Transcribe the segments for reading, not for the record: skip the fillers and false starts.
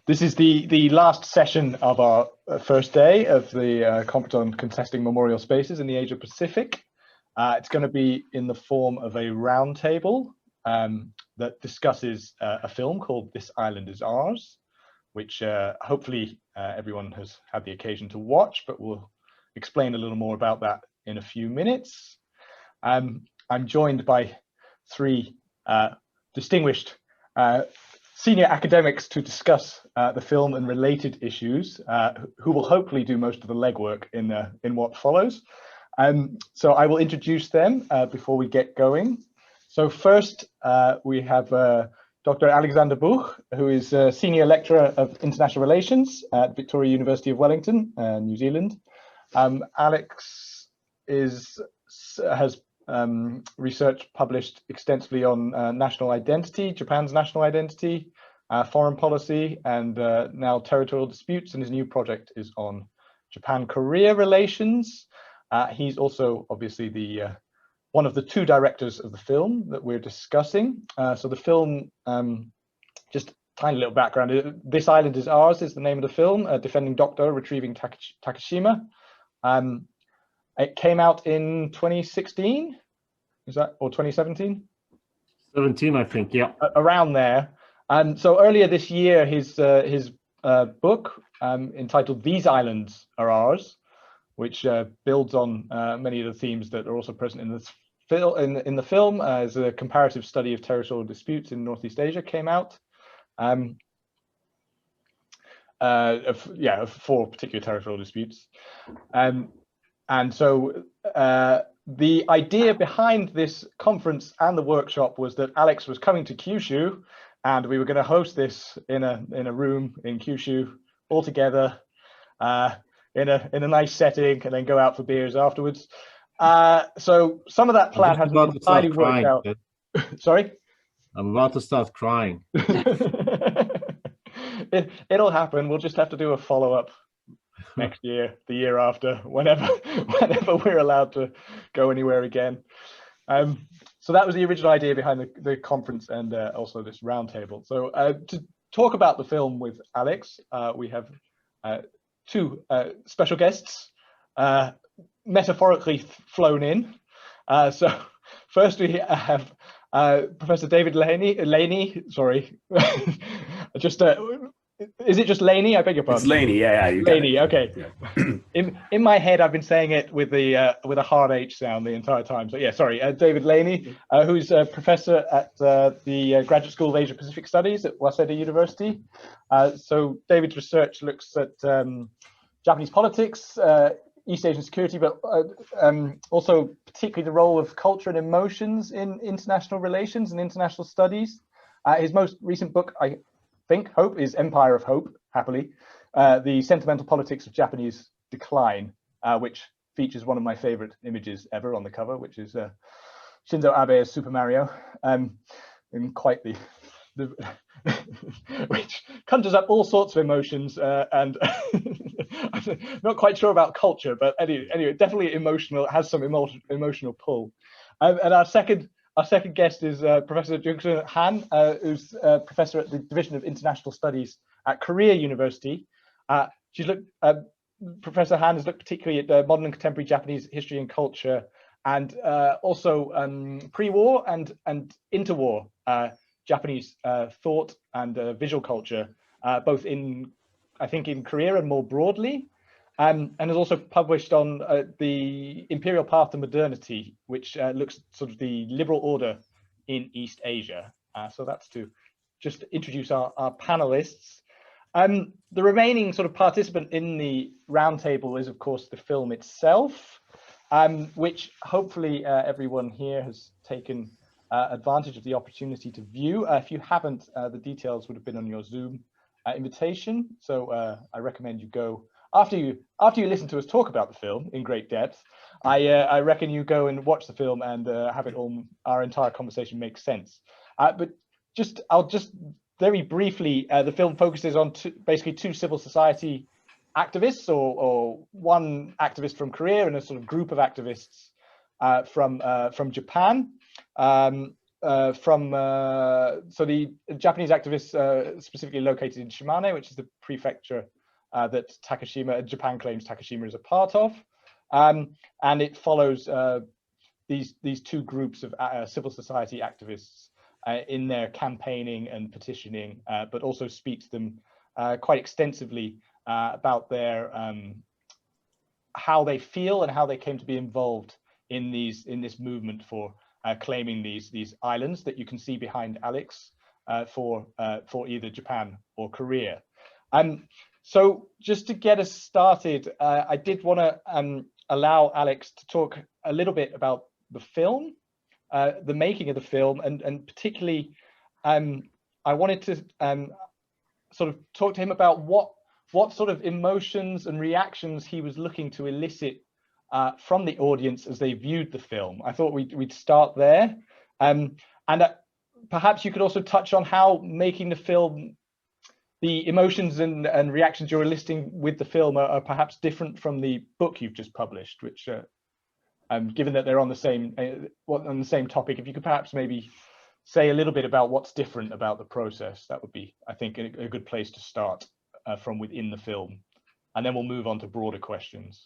This is the last session of our first day of the Conference on Contesting Memorial Spaces in the Asia Pacific. It's going to be in the form of a roundtable that discusses a film called This Island Is Ours, which hopefully everyone has had the occasion to watch, but we'll explain a little more about that in a few minutes. I'm joined by three distinguished senior academics to discuss the film and related issues, who will hopefully do most of the legwork in what follows. So I will introduce them before we get going. So first, we have Dr. Alexander Bukh, who is a senior lecturer of international relations at Victoria University of Wellington, New Zealand. Alex has research published extensively on national identity, Japan's national identity, foreign policy, and now territorial disputes, and his new project is on Japan-Korea relations. He's also obviously the one of the two directors of the film that we're discussing. So the film, just a tiny little background, This Island Is Ours is the name of the film, Defending Doctor, Retrieving Takashima. It came out in 2016, is that, or 2017? 17, I think, yeah. Around there. So earlier this year, his book entitled These Islands Are Ours, which builds on many of the themes that are also present in this in the film, as a comparative study of territorial disputes in Northeast Asia, came out. Of 4 particular territorial disputes. And so the idea behind this conference and the workshop was that Alex was coming to Kyushu, and we were going to host this in a room in Kyushu all together, in a nice setting, and then go out for beers afterwards. So some of that plan hasn't entirely worked out. Sorry? I'm about to start crying. It'll happen. We'll just have to do a follow-up next year, the year after, whenever we're allowed to go anywhere again. So that was the original idea behind the conference and also this roundtable. So to talk about the film with Alex, we have 2 special guests, metaphorically flown in. So first we have Professor David Leheny, sorry, just is it just Leheny? I beg your pardon. It's Leheny, yeah, you got Leheny, it. okay. Yeah. In my head, I've been saying it with a hard H sound the entire time. So yeah, sorry, David Leheny, who's a professor at the Graduate School of Asia Pacific Studies at Waseda University. So David's research looks at Japanese politics, East Asian security, but also particularly the role of culture and emotions in international relations and international studies. His most recent book, I hope, is Empire of Hope, happily, the sentimental politics of Japanese decline, which features one of my favorite images ever on the cover, which is Shinzo Abe as Super Mario, in quite the which conjures up all sorts of emotions, and I'm not quite sure about culture, but anyway, definitely emotional, has some emotional pull. And our second guest is Professor Jung-Sun Han, who's a professor at the Division of International Studies at Korea University. Professor Han has looked particularly at modern and contemporary Japanese history and culture, and also pre-war and interwar Japanese thought and visual culture, both in Korea and more broadly. And has also published on the Imperial Path to Modernity, which looks sort of the liberal order in East Asia. So that's to just introduce our panelists. The remaining sort of participant in the roundtable is, of course, the film itself, which hopefully everyone here has taken advantage of the opportunity to view. If you haven't, the details would have been on your Zoom invitation. So I recommend you go. After you listen to us talk about the film in great depth, I reckon you go and watch the film and have it all, our entire conversation make sense. But I'll just very briefly, the film focuses on basically 2 civil society activists, or one activist from Korea and a sort of group of activists from Japan. so the Japanese activists specifically located in Shimane, which is the prefecture that Japan claims Takashima is a part of, and it follows these two groups of civil society activists in their campaigning and petitioning, but also speaks to them quite extensively about their how they feel and how they came to be involved in this movement for claiming these islands that you can see behind Alex for either Japan or Korea. So just to get us started, I did want to allow Alex to talk a little bit about the film, the making of the film, and particularly I wanted to sort of talk to him about what sort of emotions and reactions he was looking to elicit from the audience as they viewed the film. I thought we'd start there, and perhaps you could also touch on how making the film, the emotions and reactions you're eliciting with the film are perhaps different from the book you've just published, which given that they're on the same topic, if you could perhaps maybe say a little bit about what's different about the process, that would be, I think, a good place to start from within the film, and then we'll move on to broader questions.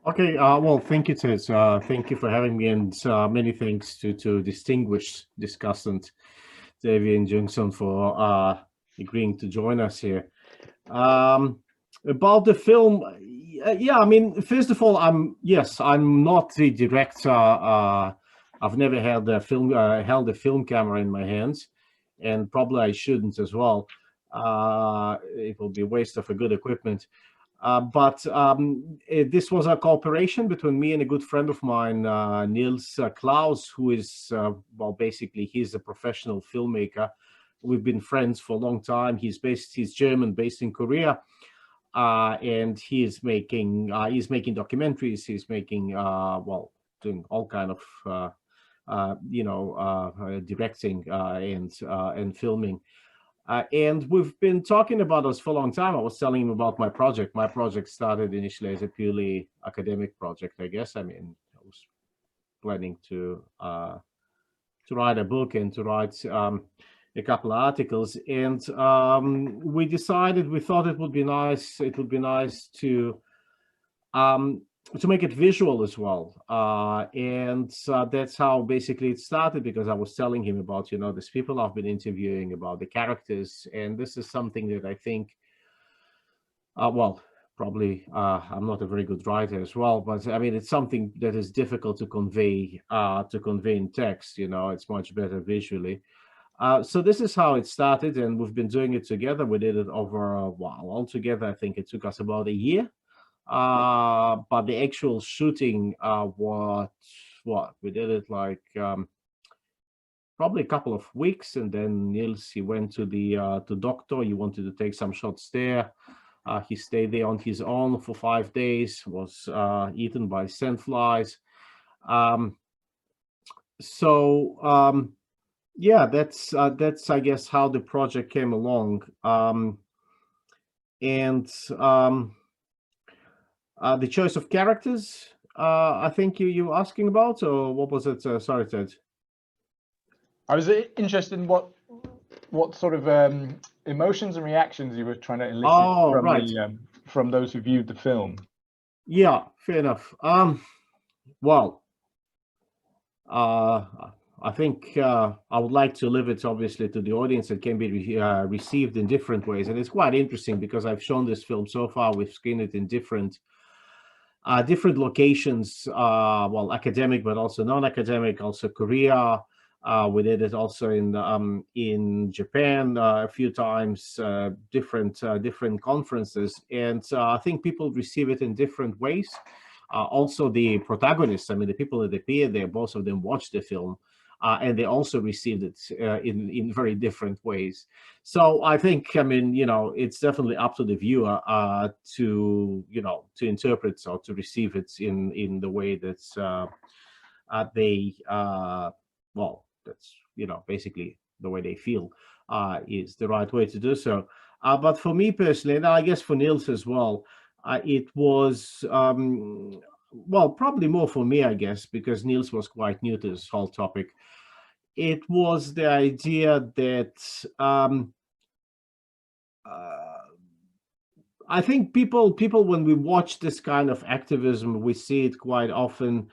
Okay, well, thank you, Ted. Thank you for having me, and many thanks to distinguished discussant Leheny and Jung-Sun for agreeing to join us here. About the film, yeah, I mean, first of all, I'm not the director. I've never held a film camera in my hands, and probably I shouldn't as well. It will be a waste of a good equipment. But this was a cooperation between me and a good friend of mine, Niels Klaus, who is, well, basically, he's a professional filmmaker. We've been friends for a long time. He's German, based in Korea, and he's making documentaries. He's making, well, doing all kind of, directing and filming. And we've been talking about this for a long time. I was telling him about my project. My project started initially as a purely academic project, I guess. I mean, I was planning to write a book and to write a couple of articles. And we thought it would be nice. It would be nice to make it visual as well, and that's how basically it started, because I was telling him about, these people I've been interviewing, about the characters, and this is something that I think, well, probably I'm not a very good writer as well, but I mean, it's something that is difficult to convey in text. It's much better visually. So this is how it started, and we've been doing it together. We did it over a while. Altogether, I think it took us about a year. But the actual shooting, we did it like probably a couple of weeks, and then Niels, he went to the doctor. He wanted to take some shots there. He stayed there on his own for 5 days. Was eaten by sandflies. Yeah, that's I guess how the project came along, the choice of characters, I think you were asking about, or what was it? Sorry, Ted. I was interested in what sort of emotions and reactions you were trying to elicit from those who viewed the film. Yeah, fair enough. Well, I think I would like to leave it, obviously, to the audience. It can be received in different ways, and it's quite interesting because I've shown this film so far. We've screened it in different locations, well, academic, but also non-academic, also Korea. We did it also in Japan a few times, different conferences, and I think people receive it in different ways. Also, the protagonists, I mean, the people that appear there, both of them watched the film, and they also received it in very different ways. So I think, I mean, it's definitely up to the viewer to interpret or to receive it in the way that they, well, that's, basically the way they feel is the right way to do so. But for me personally, and I guess for Niels as well, it was, well, probably more for me, I guess, because Niels was quite new to this whole topic. It was the idea that uh, I think people when we watch this kind of activism, we see it quite often,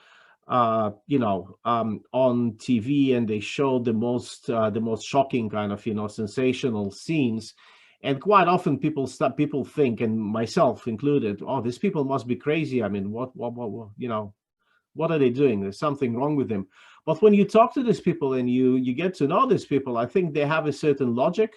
on TV, and they show the most shocking kind of sensational scenes, and quite often people think, and myself included, oh, these people must be crazy. I mean, what are they doing? There's something wrong with them. But when you talk to these people and you get to know these people, I think they have a certain logic,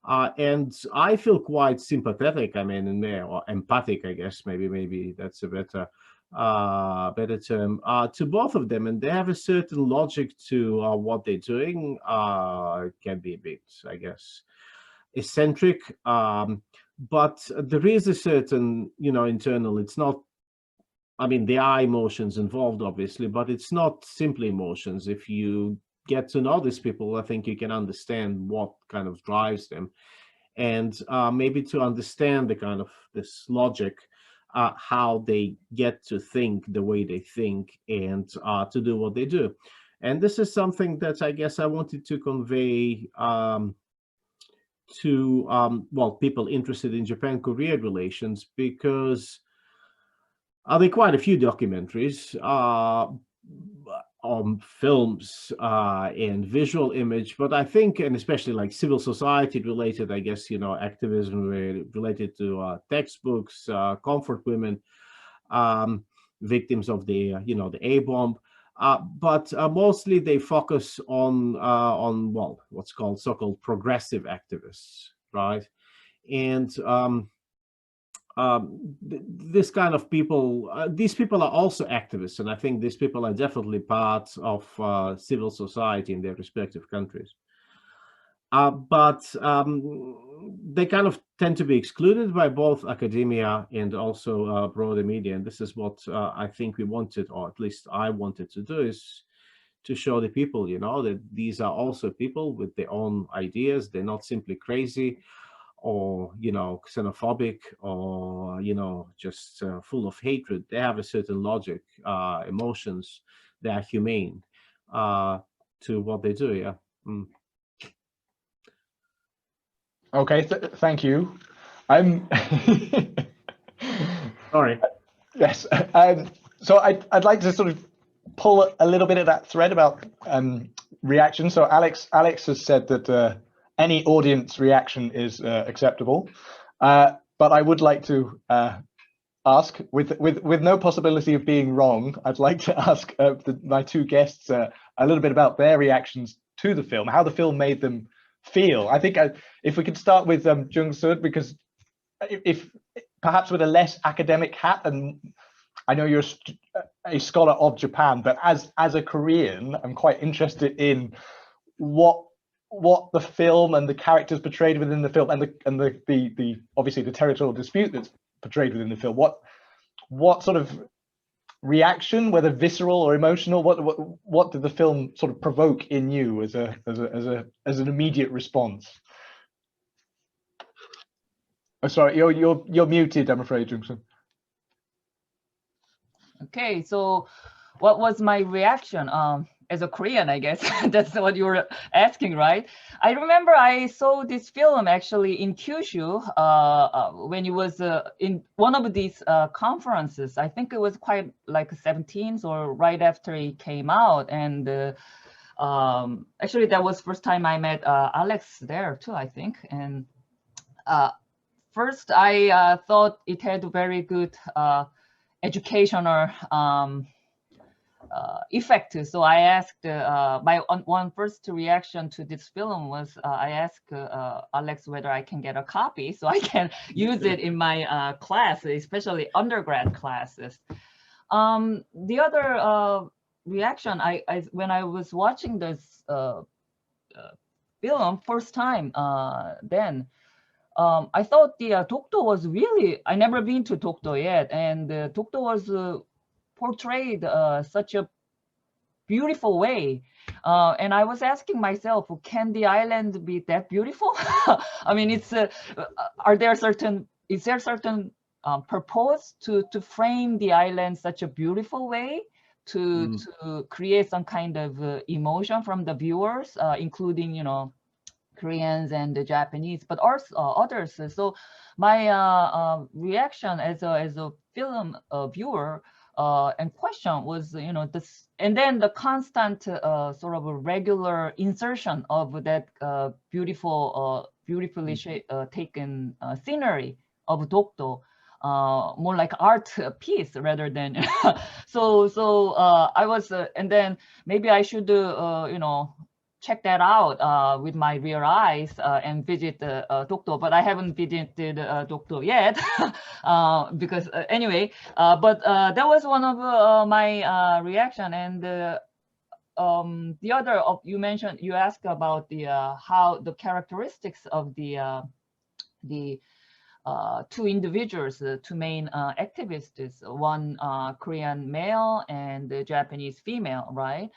and I feel quite sympathetic. I mean, in there, or empathic, I guess. Maybe that's a better term, to both of them, and they have a certain logic to what they're doing. It can be a bit, I guess, eccentric, but there is a certain, internal. It's not. I mean, there are emotions involved, obviously, but it's not simply emotions. If you get to know these people, I think you can understand what kind of drives them, and maybe to understand the kind of this logic, how they get to think the way they think, and to do what they do. And this is something that I guess I wanted to convey to people interested in Japan-Korea relations, because there are quite a few documentaries on films and visual image, but I think, and especially like civil society related, I guess, activism related to textbooks, comfort women, victims of the A bomb. But mostly they focus on what's called so-called progressive activists, right? And this kind of people, these people are also activists, and I think these people are definitely part of civil society in their respective countries. But they kind of tend to be excluded by both academia and also broader media. And this is what I think we wanted, or at least I wanted to do, is to show the people, that these are also people with their own ideas. They're not simply crazy, or xenophobic, or just full of hatred. They have a certain logic, emotions. They are humane to what they do. Yeah. Okay, thank you. I'm Sorry. Yes. So I'd like to sort of pull a little bit of that thread about reaction. So Alex has said that any audience reaction is acceptable, but I would like to ask, with no possibility of being wrong, I'd like to ask my two guests a little bit about their reactions to the film, how the film made them feel. I think if we could start with Jung-Sun, because if perhaps with a less academic hat, and I know you're a scholar of Japan, but as a Korean, I'm quite interested in what the film and the characters portrayed within the film, and the obviously the territorial dispute that's portrayed within the film. What sort of reaction, whether visceral or emotional, what did the film sort of provoke in you as an immediate response? Oh, sorry, you're muted, I'm afraid, Jung-Sun. Okay, so what was my reaction? As a Korean, I guess that's what you were asking, right? I remember I saw this film actually in Kyushu when it was in one of these conferences. I think it was quite like 17th or right after it came out. And actually that was first time I met Alex there too, I think. And first I thought it had very good educational effect. So I asked, my one first reaction to this film was I asked Alex whether I can get a copy so I can use it in my class, especially undergrad classes. The other reaction, when I was watching this film first time, then I thought the Dokdo was really, I never been to Dokdo yet, and Dokdo was portrayed such a beautiful way. And I was asking myself, can the island be that beautiful? I mean, it's is there certain purpose to frame the island such a beautiful way to create some kind of emotion from the viewers, including, you know, Koreans and the Japanese, but also others. So my reaction as a film viewer and question was, you know, this, and then the constant sort of a regular insertion of that beautifully taken scenery of Dokdo, more like art piece rather than so I was and then maybe I should you know, check that out with my real eyes and visit Dokdo, but I haven't visited Dokdo yet because anyway, but that was one of my reaction. And the other of, you mentioned, you asked about the how the characteristics of the two individuals, two main activists, one Korean male and the Japanese female, right?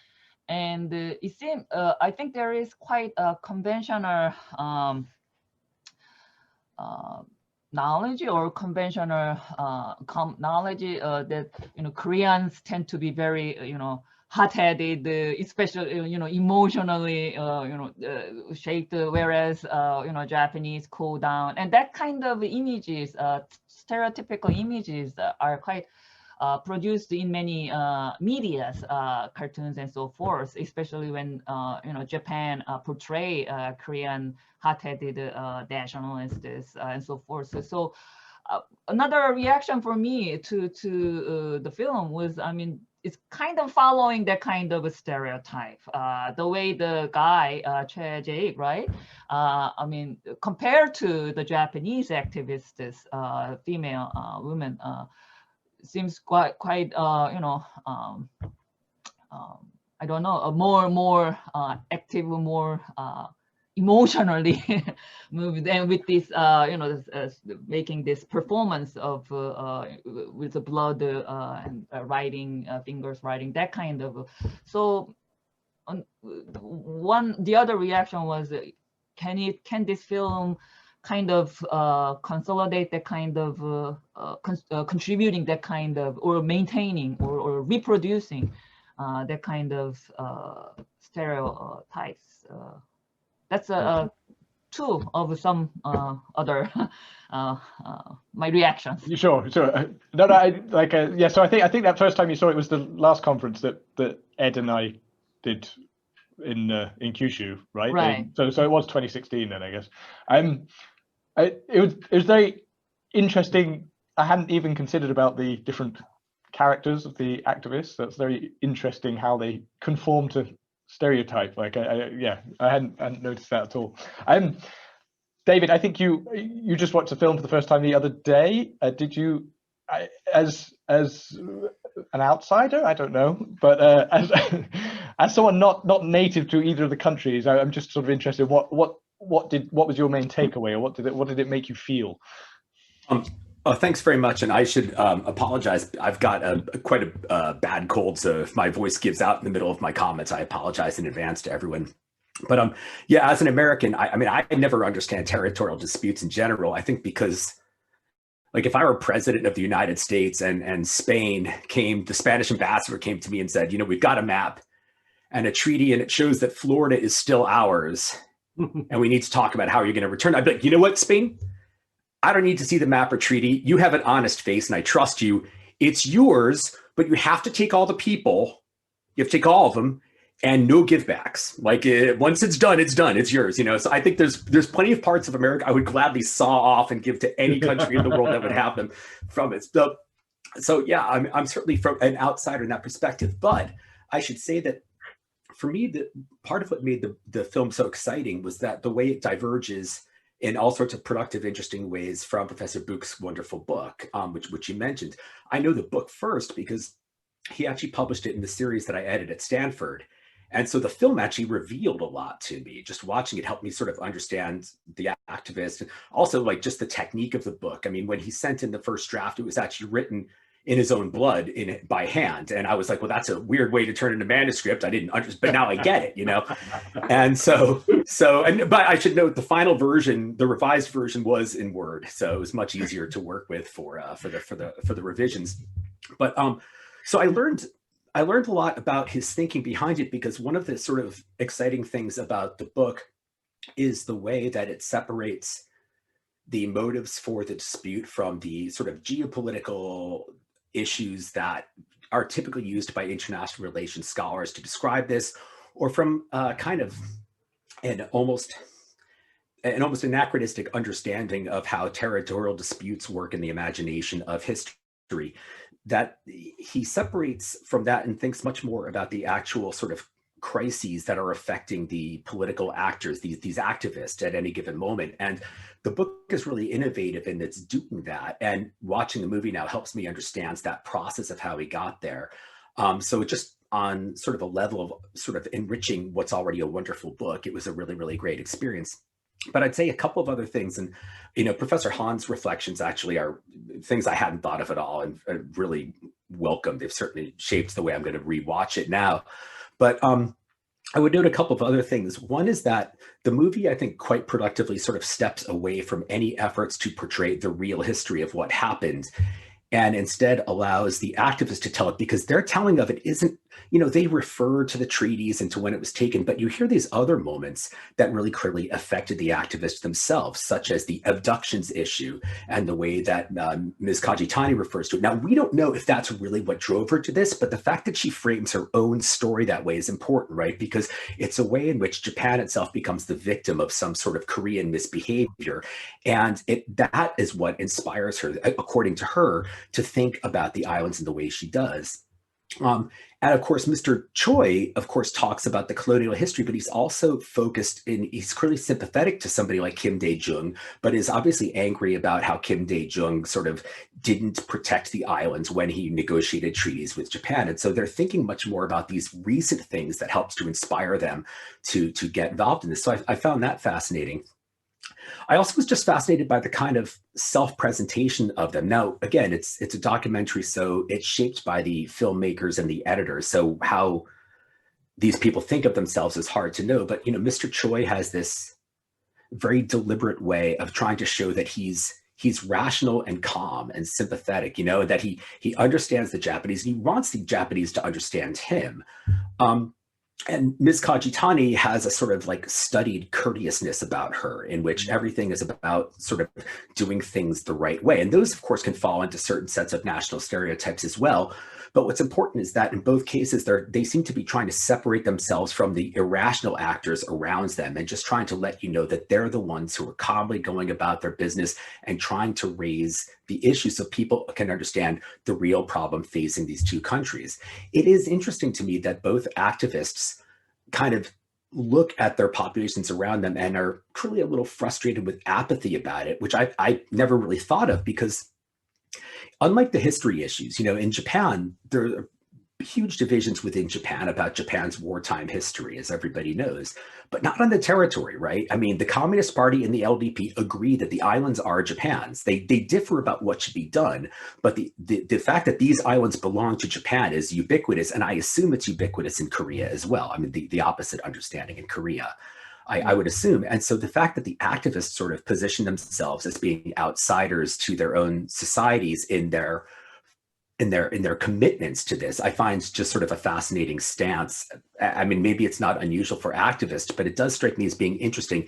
And it seems, I think there is quite a conventional knowledge or conventional knowledge that, you know, Koreans tend to be very, you know, hot-headed, especially, you know, emotionally, you know, shaped, whereas, you know, Japanese cool down. And that kind of images, stereotypical images are quite produced in many medias, cartoons and so forth, especially when, you know, Japan portray Korean hot-headed nationalists and so forth. So another reaction for me to the film was, I mean, it's kind of following that kind of a stereotype. The way the guy, Choi Jae-ik, right? I mean, compared to the Japanese activists, female women, seems quite you know, I don't know, more active, more emotionally moved, and with this, you know, making this performance of with the blood and writing, fingers writing, that kind of. So, the other reaction was, can this film kind of consolidate that kind of contributing that kind of, or maintaining or reproducing that kind of stereotypes? That's two of some other my reactions. Sure. No, I like yeah. So I think that first time you saw it was the last conference that Ed and I did in Kyushu, right? Right. So it was 2016 then, I guess. It was very interesting. I hadn't even considered about the different characters of the activists. That's very interesting how they conform to stereotype. Like yeah, I hadn't noticed that at all. David, I think you just watched the film for the first time the other day. Did you, as an outsider, I don't know, but as someone not native to either of the countries, I'm just sort of interested. What was your main takeaway, or what did it make you feel? Oh, thanks very much. And I should apologize. I've got quite a bad cold, so if my voice gives out in the middle of my comments, I apologize in advance to everyone. But yeah, as an American, I mean, I never understand territorial disputes in general. I think because, like, if I were president of the United States and Spain came, the Spanish ambassador came to me and said, you know, we've got a map and a treaty, and it shows that Florida is still ours, and we need to talk about how you're going to return. I'd be like, you know what, Spain? I don't need to see the map or treaty. You have an honest face and I trust you. It's yours, but you have to take all the people. You have to take all of them, and no givebacks. Like once it's done, it's yours. You know. So I think there's plenty of parts of America I would gladly saw off and give to any country in the world that would have them from it. So yeah, I'm certainly from an outsider in that perspective. But I should say that for me, the part of what made the film so exciting was that the way it diverges in all sorts of productive, interesting ways from Professor Bukh's wonderful book, which you mentioned. I know the book first because he actually published it in the series that I edited at Stanford. And so the film actually revealed a lot to me. Just watching it helped me sort of understand the activist, and also like just the technique of the book. I mean, when he sent in the first draft, it was actually written in his own blood by hand. And I was like, well, that's a weird way to turn in a manuscript. I didn't understand, but now I get it, you know? And but I should note the final version, the revised version was in Word. So it was much easier to work with for the revisions. But so I learned a lot about his thinking behind it, because one of the sort of exciting things about the book is the way that it separates the motives for the dispute from the sort of geopolitical issues that are typically used by international relations scholars to describe this, or from kind of an almost anachronistic understanding of how territorial disputes work in the imagination of history, that he separates from that and thinks much more about the actual sort of crises that are affecting the political actors, these activists at any given moment. And the book is really innovative in its doing that. And watching the movie now helps me understand that process of how he got there. So just on sort of a level of sort of enriching what's already a wonderful book, it was a really, really great experience. But I'd say a couple of other things, and Professor Han's reflections actually are things I hadn't thought of at all, and really welcome. They've certainly shaped the way I'm going to rewatch it now. But I would note a couple of other things. One is that the movie, I think, quite productively sort of steps away from any efforts to portray the real history of what happened, and instead allows the activists to tell it, because their telling of it isn't, they refer to the treaties and to when it was taken, but you hear these other moments that really clearly affected the activists themselves, such as the abductions issue and the way that Ms. Kajitani refers to it. Now, we don't know if that's really what drove her to this, but the fact that she frames her own story that way is important, right? Because it's a way in which Japan itself becomes the victim of some sort of Korean misbehavior. And that is what inspires her, according to her, to think about the islands in the way she does. And of course, Mr. Choi, of course, talks about the colonial history, but he's also he's clearly sympathetic to somebody like Kim Dae-jung, but is obviously angry about how Kim Dae-jung sort of didn't protect the islands when he negotiated treaties with Japan. And so they're thinking much more about these recent things that helps to inspire them to get involved in this. So I found that fascinating. I also was just fascinated by the kind of self-presentation of them. Now, again, it's a documentary, so it's shaped by the filmmakers and the editors. So how these people think of themselves is hard to know. But, Mr. Choi has this very deliberate way of trying to show that he's rational and calm and sympathetic, that he understands the Japanese and he wants the Japanese to understand him. And Ms. Kajitani has a sort of like studied courteousness about her, in which everything is about sort of doing things the right way. And those, of course, can fall into certain sets of national stereotypes as well. But what's important is that in both cases, they seem to be trying to separate themselves from the irrational actors around them and just trying to let you know that they're the ones who are calmly going about their business and trying to raise the issue so people can understand the real problem facing these two countries. It is interesting to me that both activists kind of look at their populations around them and are truly a little frustrated with apathy about it, which I never really thought of, because unlike the history issues, in Japan, there are huge divisions within Japan about Japan's wartime history, as everybody knows, but not on the territory, right? I mean, the Communist Party and the LDP agree that the islands are Japan's. They differ about what should be done, but the fact that these islands belong to Japan is ubiquitous, and I assume it's ubiquitous in Korea as well. I mean, the opposite understanding in Korea, I would assume. And so the fact that the activists sort of position themselves as being outsiders to their own societies in their commitments to this, I find just sort of a fascinating stance. I mean, maybe it's not unusual for activists, but it does strike me as being interesting,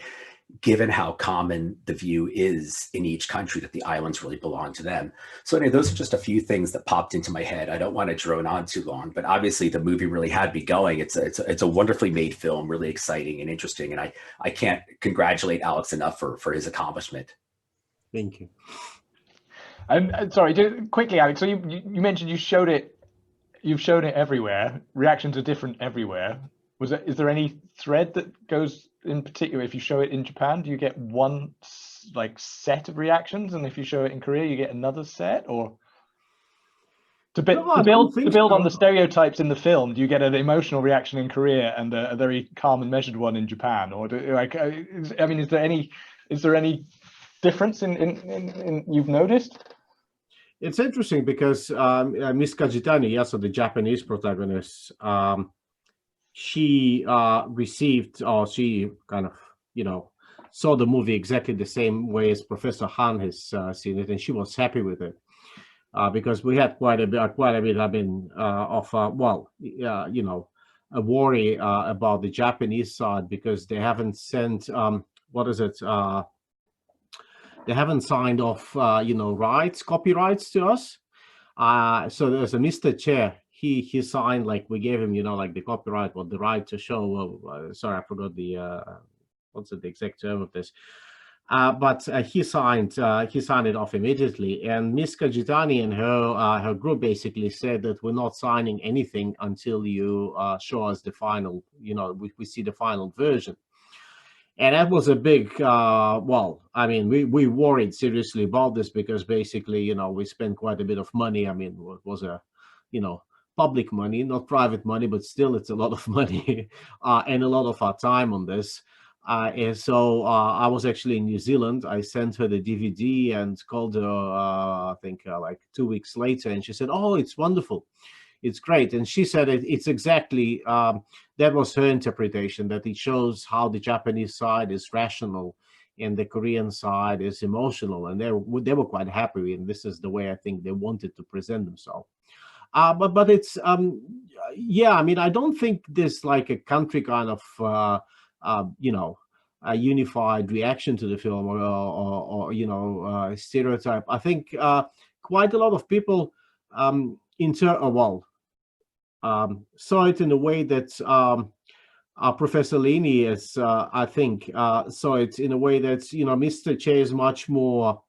given how common the view is in each country that the islands really belong to them. So anyway, those are just a few things that popped into my head. I don't want to drone on too long, but obviously the movie really had me going. It's a wonderfully made film, really exciting and interesting. And I can't congratulate Alex enough for his accomplishment. Thank you. Sorry, just quickly, Alex. So you mentioned you've shown it everywhere. Reactions are different everywhere. Is there any thread that goes in particular? If you show it in Japan, do you get one set of reactions, and if you show it in Korea, you get another set? Or to build on the stereotypes in the film, do you get an emotional reaction in Korea and a very calm and measured one in Japan? Or is there any difference in you've noticed? It's interesting because Miss Kajitani, yeah, so the Japanese protagonist, she received, or she kind of, saw the movie exactly the same way as Professor Han has seen it, and she was happy with it. Because we had quite a bit, I mean, of a worry about the Japanese side, because they haven't sent they haven't signed off copyrights to us. So there's a Mr. Chair. He signed, like, we gave him, like the copyright or the right to show. Sorry, I forgot the what's the exact term of this. But he signed it off immediately, and Miss Kajitani and her group basically said that we're not signing anything until you show us the final, we see the final version. And that was a big, well, I mean, we worried seriously about this, because basically, we spent quite a bit of money. I mean, it was a, public money, not private money, but still it's a lot of money and a lot of our time on this. And so I was actually in New Zealand. I sent her the DVD and called her, I think like 2 weeks later, and she said, "Oh, it's wonderful. It's great." And she said it's exactly, that was her interpretation, that it shows how the Japanese side is rational and the Korean side is emotional. And they were quite happy. And this is the way I think they wanted to present themselves. But it's, yeah, I mean, I don't think there's like a country kind of, a unified reaction to the film, or stereotype. I think quite a lot of people saw it in a way that Professor Leheny is, I think, saw it in a way that, Mr. Che is much more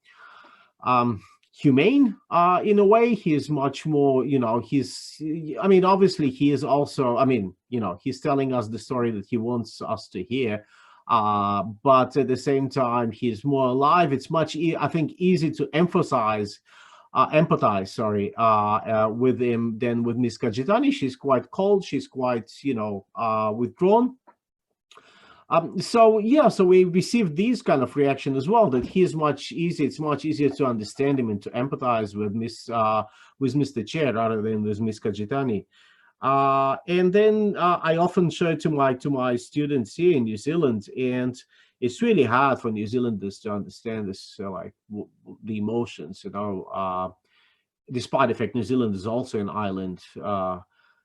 humane. In a way, he is much more, I mean, obviously he is also, I mean, he's telling us the story that he wants us to hear. But at the same time, he's more alive. It's much, I think, easy to empathize, with him than with Miss Kajitani. She's quite cold. She's quite, withdrawn. So we received these kind of reaction as well, that he's much easier. It's much easier to understand him and to empathize with Mr. Che rather than with Miss Kajitani. And then I often show it to my students here in New Zealand, and it's really hard for New Zealanders to understand this, the emotions, despite the fact New Zealand is also an island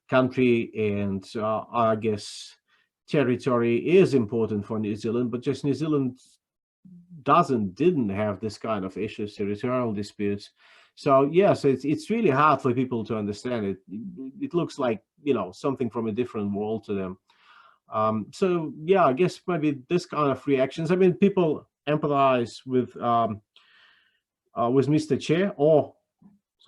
country, and I guess territory is important for New Zealand, but just New Zealand didn't have this kind of issues, territorial disputes. So so it's really hard for people to understand it. It looks like, something from a different world to them. So yeah, I guess maybe this kind of reactions. I mean, people empathize with Mr. Che, or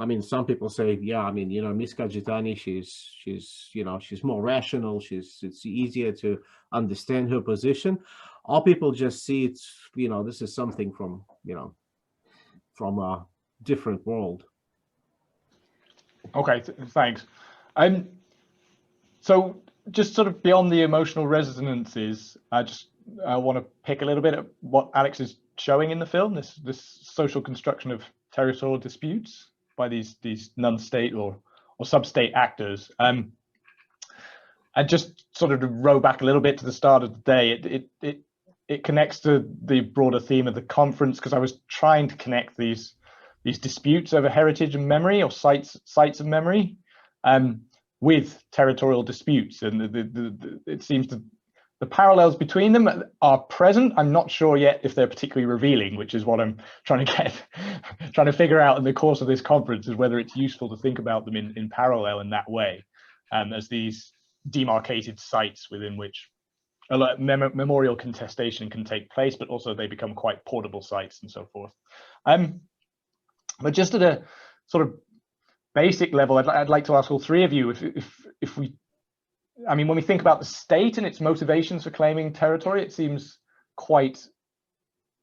I mean, some people say, yeah, I mean, Miss Kajitani, she's more rational. It's easier to understand her position. Or people just see it, this is something from a different world. Okay, thanks. So just sort of beyond the emotional resonances, I want to pick a little bit at what Alex is showing in the film, this social construction of territorial disputes by these non-state or sub-state actors. And just sort of to row back a little bit to the start of the day, it connects to the broader theme of the conference, because I was trying to connect these disputes over heritage and memory, or sites of memory, with territorial disputes, and it seems the parallels between them are present. I'm not sure yet if they're particularly revealing, which is what I'm trying to figure out in the course of this conference, is whether it's useful to think about them in parallel in that way, as these demarcated sites within which a lot of memorial contestation can take place, but also they become quite portable sites and so forth. But just at a sort of basic level, I'd like to ask all three of you if we, I mean, when we think about the state and its motivations for claiming territory, it seems quite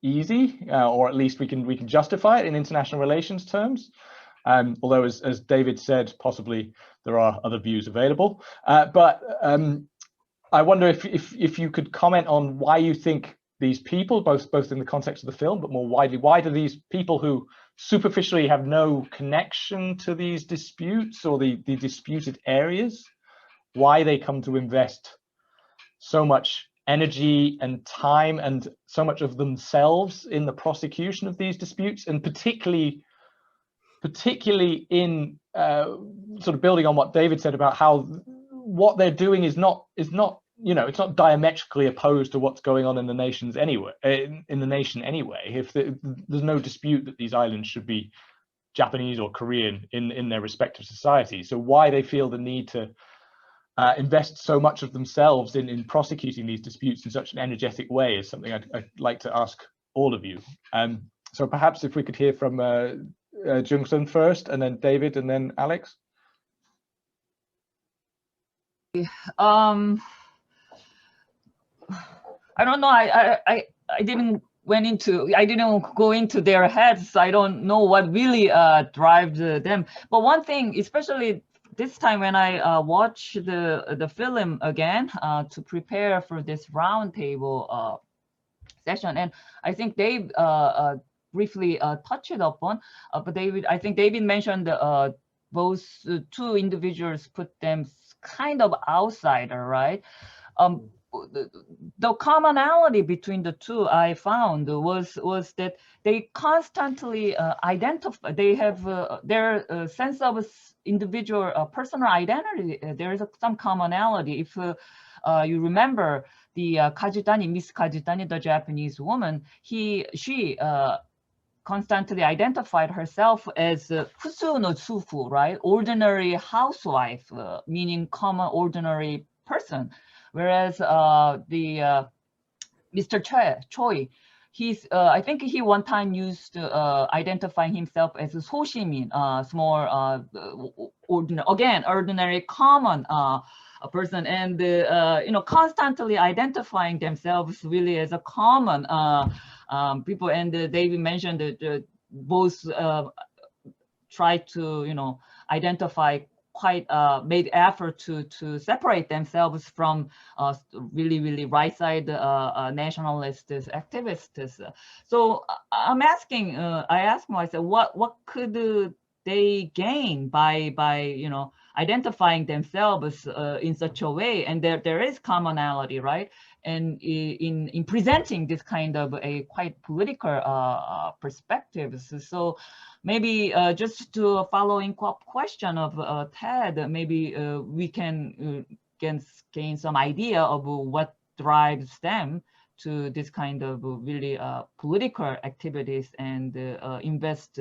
easy, or at least we can justify it in international relations terms. Although, as David said, possibly there are other views available. But I wonder if you could comment on why you think these people, both in the context of the film, but more widely? Why do these people who superficially have no connection to these disputes or the disputed areas, why they come to invest so much energy and time and so much of themselves in the prosecution of these disputes, and particularly in sort of building on what David said about how what they're doing is not it's not diametrically opposed to what's going on in the nations anyway. In the nation anyway, if there's no dispute that these islands should be Japanese or Korean in their respective societies, so why they feel the need to invest so much of themselves in prosecuting these disputes in such an energetic way is something I'd like to ask all of you. So perhaps if we could hear from Jung-Sun first, and then David, and then Alex. I don't know. I didn't go into their heads. I don't know what really drives them. But one thing, especially this time when I watch the film again to prepare for this roundtable session, and I think Dave briefly touched upon, but I think David mentioned those two individuals put them kind of outsider, right? The commonality between the two I found was that they constantly identify. They have their sense of individual personal identity. There is some commonality. If you remember the Kajitani, Miss Kajitani, the Japanese woman, she constantly identified herself as fusu no tsufu, right? Ordinary housewife, meaning common ordinary person. Whereas the Mr. Choi, I think he one time used identifying himself as a Soshimin, more ordinary, common a person, and constantly identifying themselves really as a common people. And David mentioned that both try to identify, quite made effort to separate themselves from really right side nationalist activists. So I'm asking, I ask myself, what could they gain by identifying themselves in such a way? And there is commonality, right? And in presenting this kind of a quite political perspective. So maybe just to following up question of Ted, maybe we can gain some idea of what drives them to this kind of really political activities and invest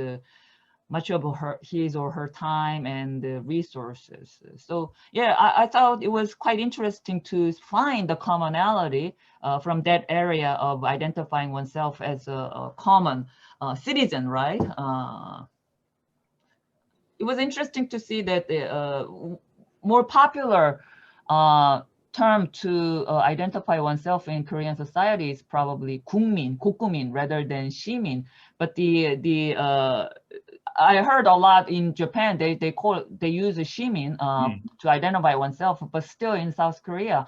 much of his or her time and resources. So yeah, I thought it was quite interesting to find the commonality from that area of identifying oneself as a common citizen, right? It was interesting to see that the more popular term to identify oneself in Korean society is probably 국민, 국민 rather than 시민. But I heard a lot in Japan, they use 시민 to identify oneself, but still in South Korea,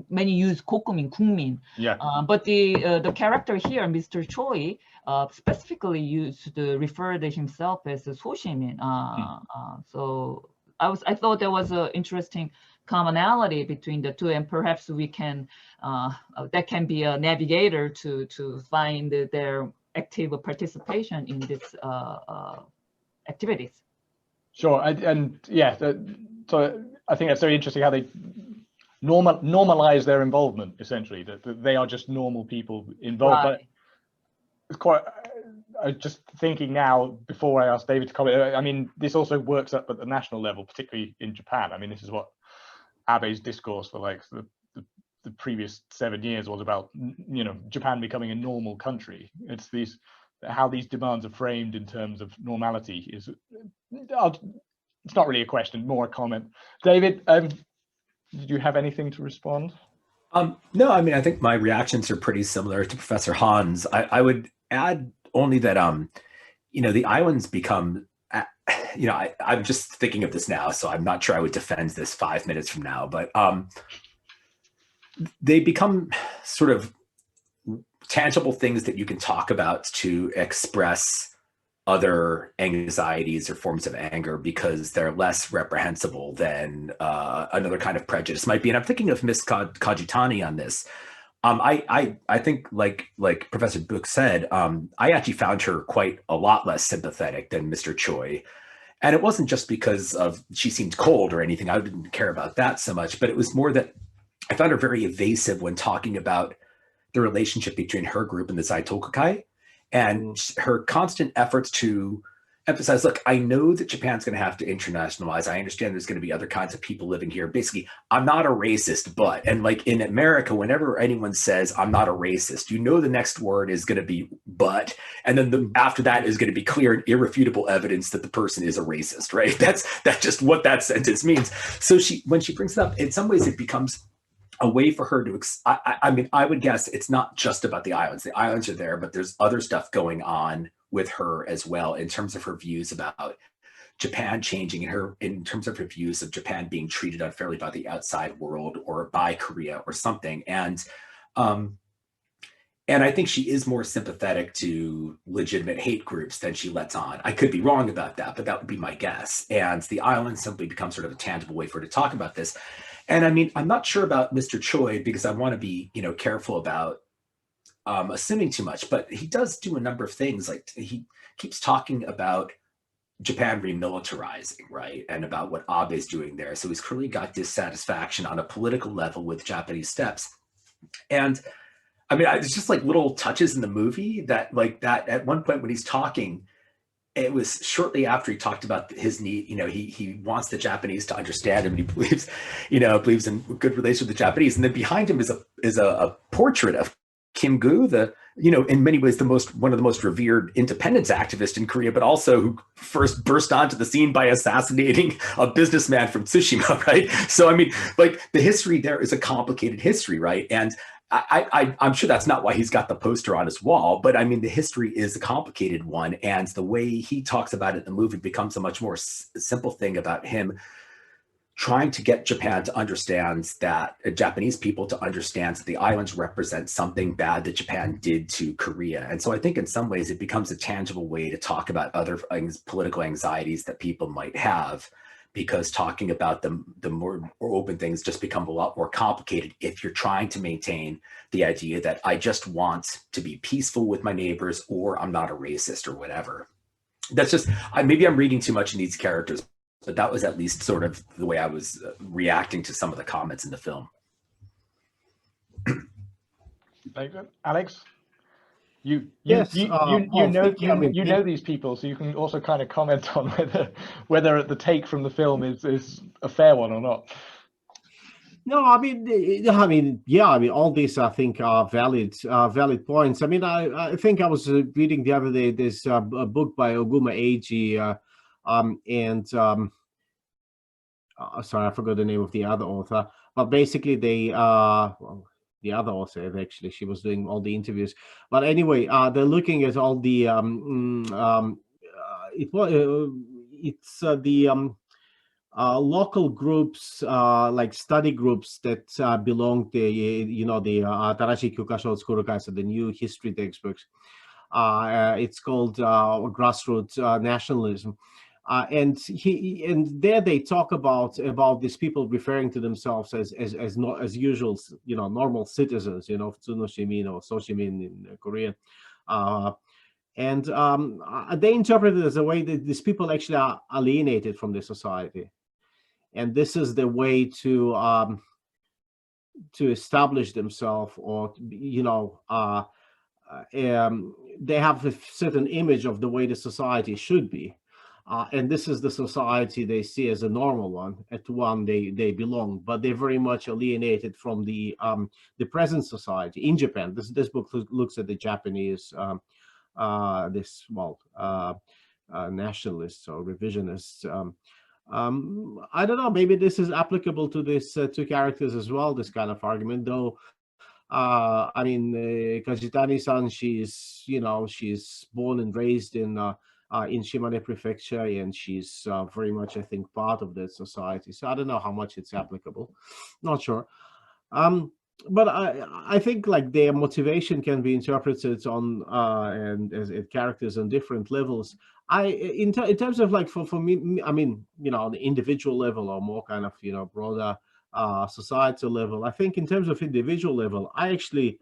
many use 국민, 국민. Yeah. But the character here, Mr. Choi, specifically referred to himself as a 소시민. So I thought there was an interesting commonality between the two, and perhaps we can that can be a navigator to find their active participation in this activities. Sure, and yeah, so I think that's very interesting how they normalize their involvement, essentially, that they are just normal people involved. Right. But it's quite, I was just thinking now, before I asked David to comment, I mean, this also works up at the national level, particularly in Japan. I mean, this is what Abe's discourse for like the previous 7 years was about, Japan becoming a normal country. It's how these demands are framed in terms of normality is, it's not really a question, more a comment. David, did you have anything to respond? No, I mean, I think my reactions are pretty similar to Professor Han's. I would add only that, the islands become, I'm just thinking of this now, so I'm not sure I would defend this 5 minutes from now, but they become sort of tangible things that you can talk about to express other anxieties or forms of anger because they're less reprehensible than another kind of prejudice might be. And I'm thinking of Miss Kajitani on this. I think like Professor Bukh said, I actually found her quite a lot less sympathetic than Mr. Choi. And it wasn't just because of she seemed cold or anything. I didn't care about that so much, but it was more that I found her very evasive when talking about the relationship between her group and the Zaitokukai and her constant efforts to emphasize, look, I know that Japan's going to have to internationalize. I understand there's going to be other kinds of people living here. Basically, I'm not a racist, but, and like in America, whenever anyone says I'm not a racist, you know the next word is going to be but, and then after that is going to be clear and irrefutable evidence that the person is a racist, right? That's just what that sentence means. So when she brings it up, in some ways it becomes a way for her to, I mean, I would guess it's not just about the islands. The islands are there, but there's other stuff going on with her as well in terms of her views about Japan changing and in terms of her views of Japan being treated unfairly by the outside world or by Korea or something. And I think she is more sympathetic to legitimate hate groups than she lets on. I could be wrong about that, but that would be my guess. And the island simply becomes sort of a tangible way for her to talk about this. And I mean, I'm not sure about Mr. Choi because I want to be, careful about assuming too much, but he does do a number of things. Like he keeps talking about Japan remilitarizing, right? And about what Abe is doing there. So he's clearly got dissatisfaction on a political level with Japanese steps. And I mean, it's just like little touches in the movie that at one point when he's talking, it was shortly after he talked about his need, he wants the Japanese to understand him and he believes in good relations with the Japanese. And then behind him is a portrait of Kim Gu, in many ways one of the most revered independence activists in Korea, but also who first burst onto the scene by assassinating a businessman from Tsushima, right? So I mean, like the history there is a complicated history, right? And I'm sure that's not why he's got the poster on his wall, but I mean, the history is a complicated one. And the way he talks about it in the movie becomes a much more simple thing about him trying to get Japan to understand that Japanese people to understand that the islands represent something bad that Japan did to Korea. And so I think in some ways it becomes a tangible way to talk about other political anxieties that people might have, because talking about the more open things just become a lot more complicated if you're trying to maintain the idea that I just want to be peaceful with my neighbors or I'm not a racist or whatever. That's just, maybe I'm reading too much in these characters, but that was at least sort of the way I was reacting to some of the comments in the film. Very good. Alex? You know these people, so you can also kind of comment on whether the take from the film is a fair one or not. No, I mean, all these I think are valid points. I mean, I think I was reading the other day this a book by Oguma Eiji, sorry, I forgot the name of the other author, but basically they the other author, actually, she was doing all the interviews. But anyway, they're looking at all the local groups, like study groups that belong to the Tarashi Kyukasho Tsukurukai, so the new history textbooks. It's called grassroots nationalism. And there they talk about these people referring to themselves as usual, normal citizens, Tsunoshimin or Soshimin in Korean. And they interpret it as a way that these people actually are alienated from the society. And this is the way to establish themselves, or, they have a certain image of the way the society should be. And this is the society they see as a normal one, to one they belong, but they're very much alienated from the present society in Japan. This book looks at the Japanese nationalists or revisionists. I don't know, maybe this is applicable to these two characters as well, this kind of argument, though. I mean, Kajitani-san, she's born and raised in Shimane Prefecture, and she's very much, I think, part of the society. So I don't know how much it's applicable. Not sure. but I think like their motivation can be interpreted on and as characters on different levels. In terms of like for me, I mean, on the individual level or more kind of broader societal level. I think in terms of individual level, I actually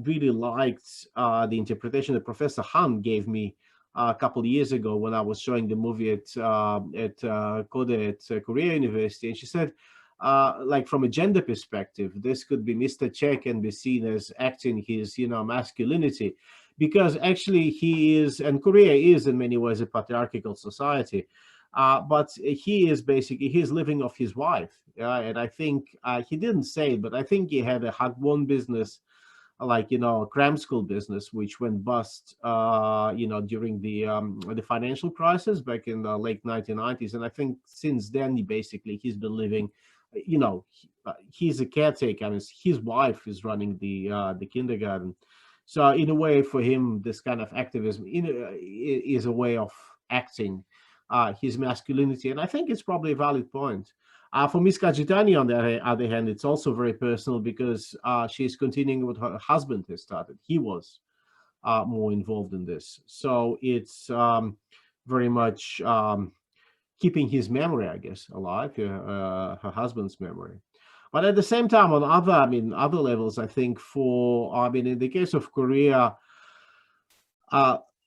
really liked the interpretation that Professor Han gave me a couple of years ago when I was showing the movie at Kode at Korea University, and she said, like from a gender perspective, this could be Mr. Che can be seen as acting his masculinity, because actually he is, and Korea is in many ways a patriarchal society. But he's living off his wife, and I think he didn't say it, but I think he had a Hagwon business, like a cram school business, which went bust during the financial crisis back in the late 1990s. And I think since then he's been living, he's a caretaker, and his wife is running the kindergarten. So in a way, for him, this kind of activism is a way of acting his masculinity, and I think it's probably a valid point. For Ms. Kajitani, on the other hand, it's also very personal, because she's continuing what her husband has started. He was more involved in this. So it's very much keeping his memory, I guess, alive, her husband's memory. But at the same time, on other levels, I think in the case of Korea,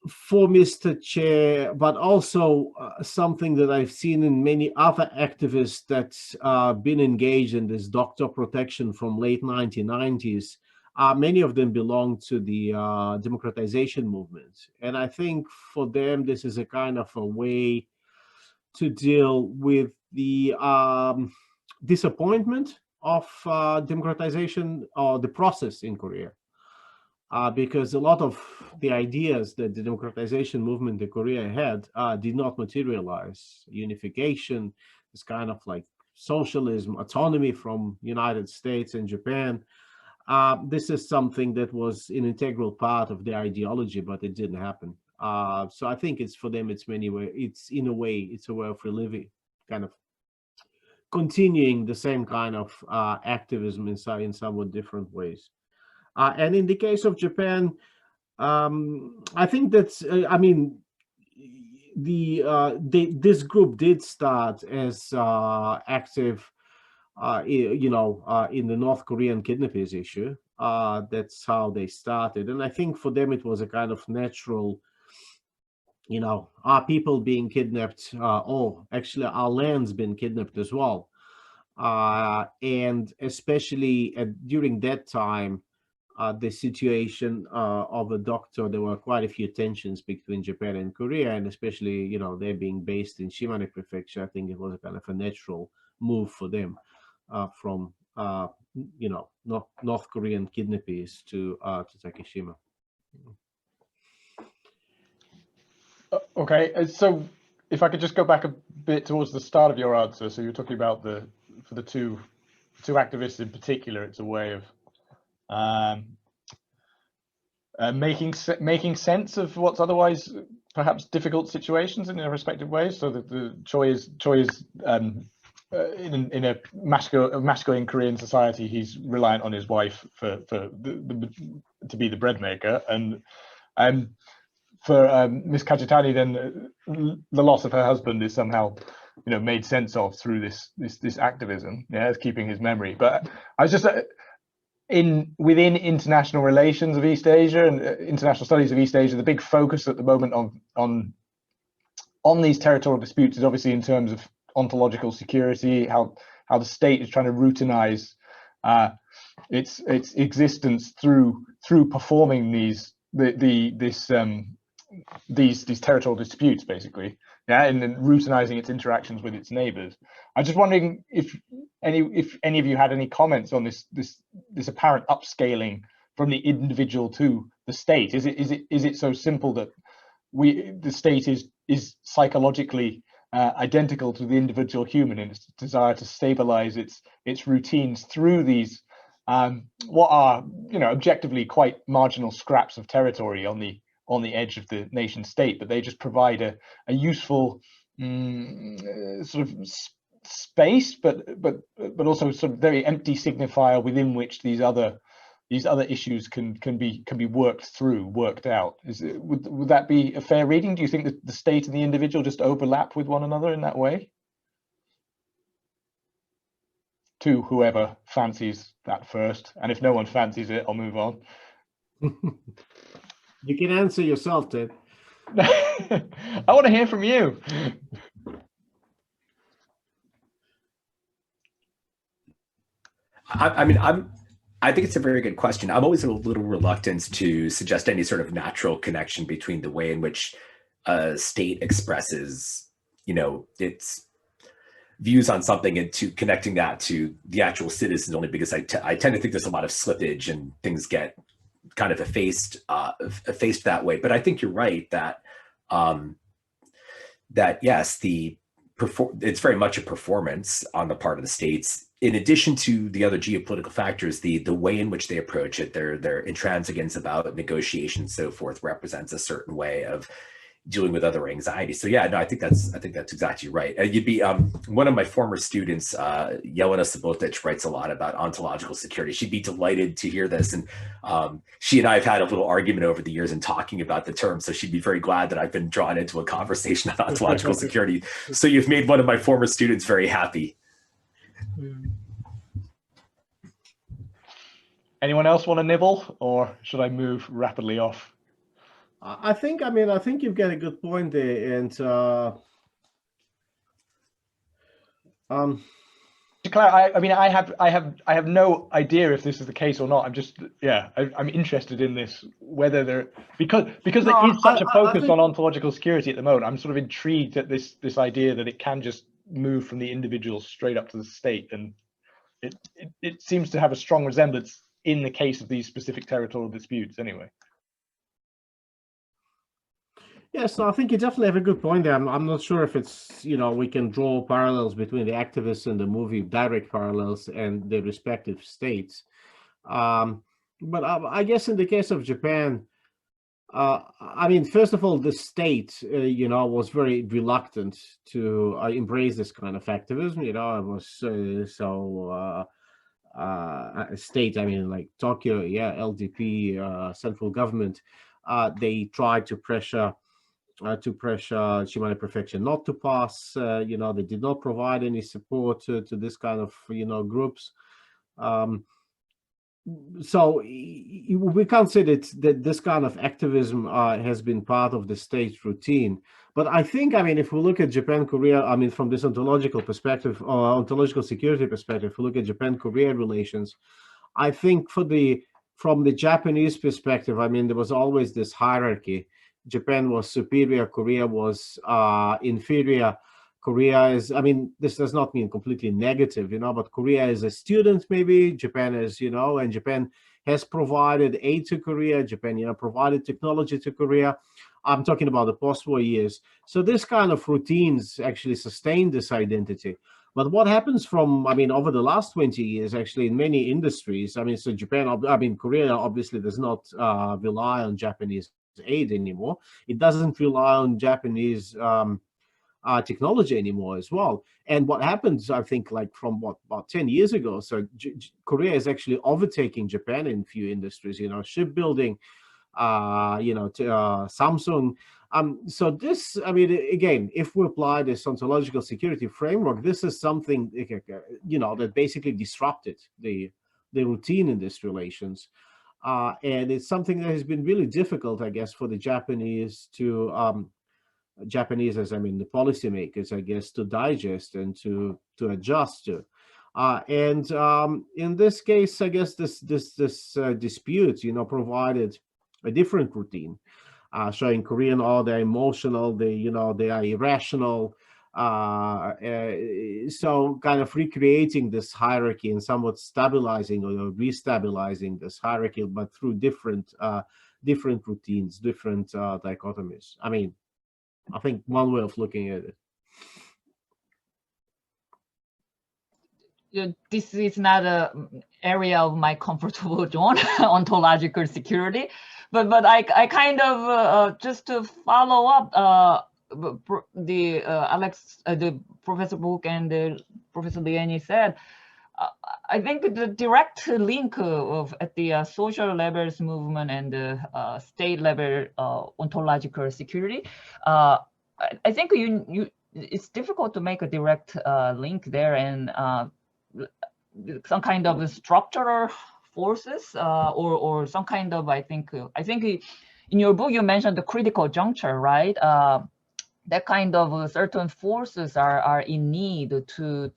for Mr. Chair, but also something that I've seen in many other activists that's been engaged in this doctor protection from late 1990s. Many of them belong to the democratization movement. And I think for them, this is a kind of a way to deal with the disappointment of democratization or the process in Korea. Because a lot of the ideas that the democratization movement in Korea had did not materialize. Unification, this kind of like socialism, autonomy from United States and Japan. This is something that was an integral part of their ideology, but it didn't happen. So I think it's for them, it's in a way, it's a way of reliving, kind of continuing the same kind of activism in somewhat different ways. And in the case of Japan, I think that's, this group did start as active, in the North Korean kidnappers issue. That's how they started. And I think for them, it was a kind of natural, our people being kidnapped, or actually our land's been kidnapped as well. And especially during that time, the situation of a doctor, there were quite a few tensions between Japan and Korea, and especially, they being based in Shimane Prefecture, I think it was a kind of a natural move for them from, North Korean kidnappers to Takeshima. Okay, so if I could just go back a bit towards the start of your answer. So you're talking about for the two activists in particular, it's a way of making sense of what's otherwise perhaps difficult situations in their respective ways. So that the Choi is in a masculine Korean society, he's reliant on his wife to be the bread maker, and for Miss Kajitani, then the loss of her husband is somehow made sense of through this activism, as keeping his memory. But I was just within international relations of East Asia and international studies of East Asia, the big focus at the moment on these territorial disputes is obviously in terms of ontological security, how the state is trying to routinize its existence through performing these territorial disputes, basically, and then routinizing its interactions with its neighbors. I'm just wondering if any of you had any comments on this apparent upscaling from the individual to the state. Is it so simple that the state is psychologically identical to the individual human in its desire to stabilize its routines through these what are objectively quite marginal scraps of territory on the edge of the nation state, but they just provide a useful sort of space, but also sort of very empty signifier within which these other issues can be worked out. Would that be a fair reading? Do you think that the state and the individual just overlap with one another in that way? To whoever fancies that first, and if no one fancies it, I'll move on. You can answer yourself, Ted. I want to hear from you. I think it's a very good question. I'm always a little reluctant to suggest any sort of natural connection between the way in which a state expresses, its views on something and to connecting that to the actual citizens, only because I tend to think there's a lot of slippage and things get kind of effaced that way. But I think you're right that yes, it's very much a performance on the part of the states. In addition to the other geopolitical factors, the way in which they approach it, their intransigence about negotiation and so forth represents a certain way of dealing with other anxieties. So yeah, no, I think that's exactly right. You'd be one of my former students, Jelena Subotic, writes a lot about ontological security. She'd be delighted to hear this, and she and I have had a little argument over the years in talking about the term. So she'd be very glad that I've been drawn into a conversation on ontological security. So you've made one of my former students very happy. Anyone else want to nibble, or should I move rapidly off? I think you've got a good point there, and Claire, I have no idea if this is the case or not. I'm just I'm interested in this, whether there because there is such a focus on ontological security at the moment. I'm sort of intrigued at this idea that it can just move from the individual straight up to the state, and it seems to have a strong resemblance in the case of these specific territorial disputes anyway. Yes, I think you definitely have a good point there. I'm not sure if it's, we can draw parallels between the activists in the movie, direct parallels, and the respective states. But I guess in the case of Japan, first of all, the state, was very reluctant to embrace this kind of activism. It was state, like Tokyo, LDP, central government, they tried to pressure Shimane Prefecture not to pass. They did not provide any support to this kind of groups. So we can't say that this kind of activism has been part of the state's routine. But I think, if we look at Japan-Korea, from this ontological perspective, or ontological security perspective, if we look at Japan-Korea relations, I think from the Japanese perspective, there was always this hierarchy. Japan was superior, Korea was inferior. Korea is, this does not mean completely negative, but Korea is a student, maybe. Japan is, and Japan has provided aid to Korea. Japan, provided technology to Korea. I'm talking about the post-war years. So this kind of routines actually sustain this identity. But what happens from, over the last 20 years, actually, in many industries, so Japan, Korea obviously does not rely on Japanese aid anymore. It doesn't rely on Japanese technology anymore as well. And what happens, I think, from about 10 years ago, so Korea is actually overtaking Japan in few industries, shipbuilding, Samsung. So this, again, if we apply this ontological security framework, this is something, that basically disrupted the routine in these relations. And it's something that has been really difficult, I guess, for the Japanese to, the policymakers, I guess, to digest and to adjust to. And in this case, I guess this dispute, provided a different routine, showing Korean, they're emotional, they are irrational. So kind of recreating this hierarchy and somewhat stabilizing or restabilizing this hierarchy, but through different routines, different dichotomies. I think one way of looking at it. This is not an area of my comfortable zone, ontological security, but I kind of just to follow up. the Alex, the Professor Bukh and Professor Leheny said, I think the direct link at the social levels movement and the state level ontological security, I think it's difficult to make a direct link there, and some kind of structural forces or some kind of, I think in your book you mentioned the critical juncture, right? That kind of certain forces are in need to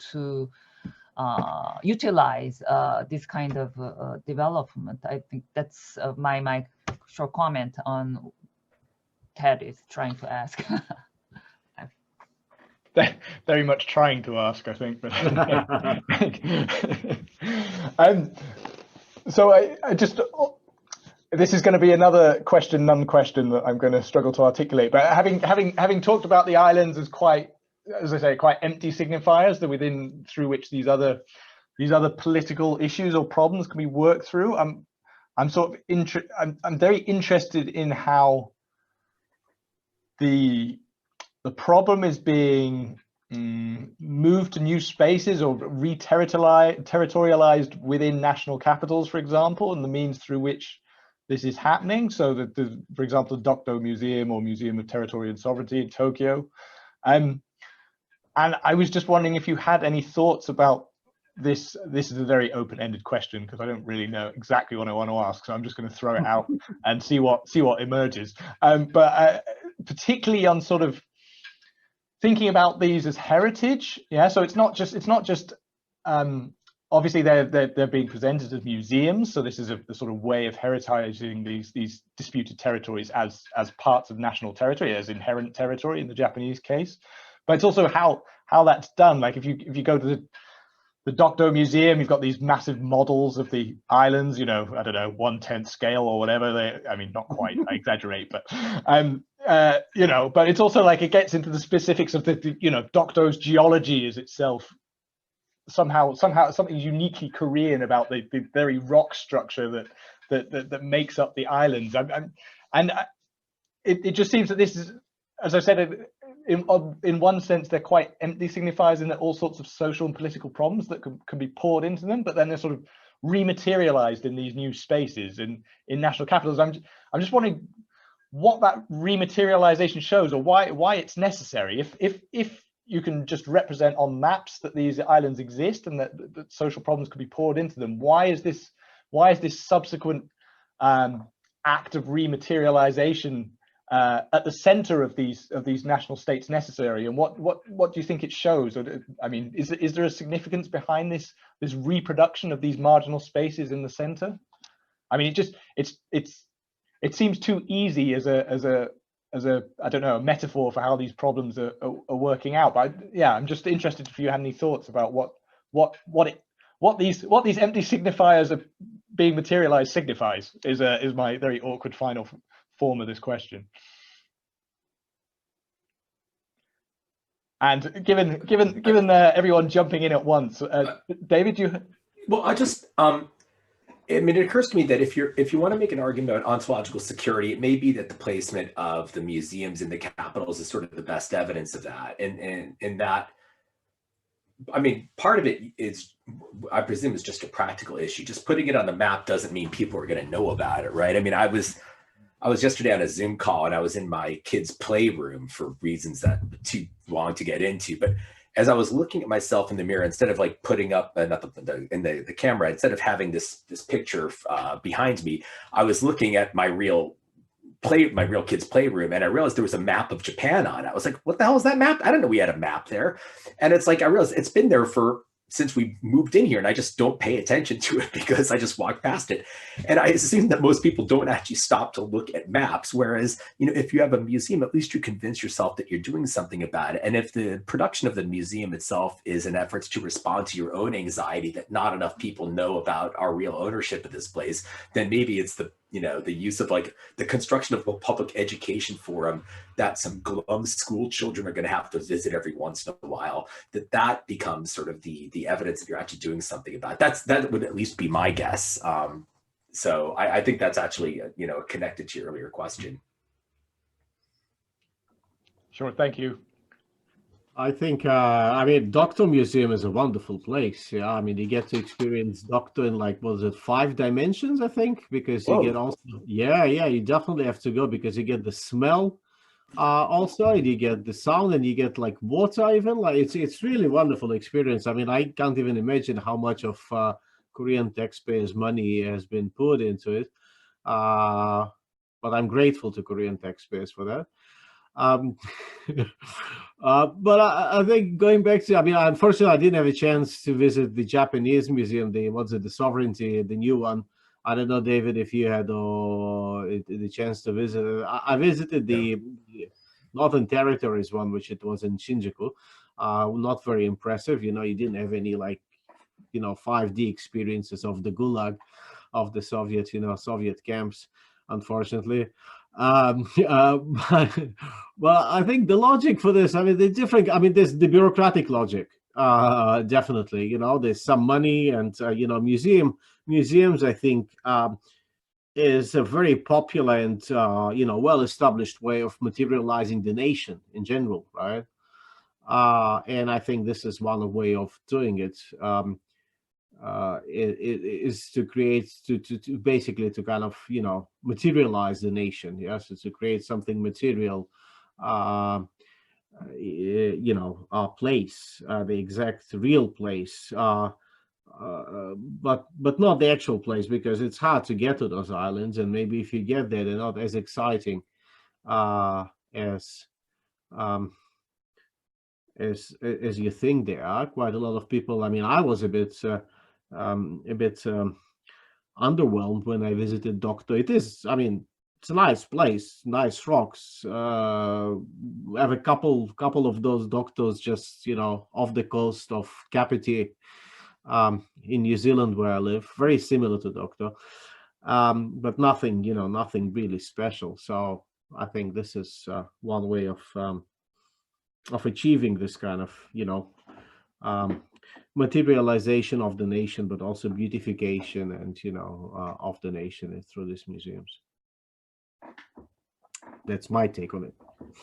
utilize this kind of development. I think that's my short comment on Ted is trying to ask. Very much trying to ask, I think. But so I just, this is going to be another question, non-question that I'm going to struggle to articulate. But having talked about the islands as quite, as I say, quite empty signifiers that within through which these other political issues or problems can be worked through, I'm sort of I'm very interested in how the problem is being moved to new spaces or re-territorialized within national capitals, for example, and the means through which this is happening. So that, for example, the Dokdo Museum or Museum of Territory and Sovereignty in Tokyo. And I was just wondering if you had any thoughts about this. This is a very open-ended question because I don't really know exactly what I want to ask, so I'm just going to throw it out and see what emerges. But particularly on sort of thinking about these as heritage, yeah. So it's not just obviously they're being presented as museums. So this is a sort of way of heritizing these disputed territories as parts of national territory, as inherent territory in the Japanese case. But it's also how that's done. Like if you go to the Dokdo Museum, you've got these massive models of the islands, you know, I don't know, 1/10 scale or whatever. I mean, not quite, I exaggerate, but you know, but it's also like it gets into the specifics of the you know, Dokdo's geology is itself somehow something uniquely Korean about the very rock structure that makes up the islands. It just seems that this is, as I said, in one sense, they're quite empty signifiers in that all sorts of social and political problems that can be poured into them, but then they're sort of rematerialized in these new spaces in national capitals. I'm just wondering what that rematerialization shows, or why it's necessary. If you can just represent on maps that these islands exist and that social problems could be poured into them, why is this subsequent act of rematerialization at the center of these national states necessary, and what do you think it shows? I mean, is there a significance behind this reproduction of these marginal spaces in the center? I mean, it seems too easy as a I don't know, a metaphor for how these problems are working out. But yeah, I'm just interested if you had any thoughts about what these empty signifiers are being materialized signifies. Is my very awkward final form of this question. And given everyone jumping in at once, David, you. Well, I just I mean, it occurs to me that if you want to make an argument about ontological security, it may be that the placement of the museums in the capitals is sort of the best evidence of that. And that, I mean, part of it is, I presume, is just a practical issue. Just putting it on the map doesn't mean people are going to know about it, right? I mean, I was yesterday on a Zoom call and I was in my kids' playroom for reasons that are too long to get into, but as I was looking at myself in the mirror, instead of like putting up in the camera, instead of having this picture behind me, I was looking at my real kids' playroom, and I realized there was a map of Japan on it. I was like, "What the hell is that map? I don't know we had a map there." And it's like I realized it's been there since we moved in here, and I just don't pay attention to it because I just walk past it. And I assume that most people don't actually stop to look at maps. Whereas, you know, if you have a museum, at least you convince yourself that you're doing something about it. And if the production of the museum itself is an effort to respond to your own anxiety that not enough people know about our real ownership of this place, then maybe it's the use of like the construction of a public education forum that some glum school children are going to have to visit every once in a while, that becomes sort of the evidence that you're actually doing something about it. That would at least be my guess. So I think that's actually, connected to your earlier question. Sure, thank you. I think, I mean, Doctor Museum is a wonderful place. Yeah, I mean, you get to experience Doctor in like, was it 5 dimensions, I think, because you get also, yeah, you definitely have to go because you get the smell also, and you get the sound, and you get like water even. Like it's really wonderful experience. I mean, I can't even imagine how much of Korean taxpayers' money has been put into it. But I'm grateful to Korean taxpayers for that. But I think going back to, I mean, unfortunately, I didn't have a chance to visit the Japanese museum, the Sovereignty, the new one. I don't know, David, if you had the chance to visit. I visited the Northern Territories one, which it was in Shinjuku. Not very impressive. You know, you didn't have any 5D experiences of the Gulag, of the Soviet, Soviet camps, unfortunately. Well, I think the logic for this, I mean, there's the bureaucratic logic, definitely, there's some money and, museums, I think, is a very popular and, well-established way of materializing the nation in general, right? And I think this is one way of doing it. It is to create to basically to kind of materialize the nation. Yes, to create something material, place, the exact real place, but not the actual place, because it's hard to get to those islands, and maybe if you get there, they're not as exciting as you think they are. Quite a lot of people. I mean, I was a bit underwhelmed when I visited Doctor. It is, I mean, it's a nice place, nice rocks. I have a couple of those Doctors just off the coast of Kapiti, in New Zealand where I live, very similar to Doctor, but nothing really special. So I think this is one way of achieving this kind of materialization of the nation, but also beautification and of the nation through these museums. That's my take on it.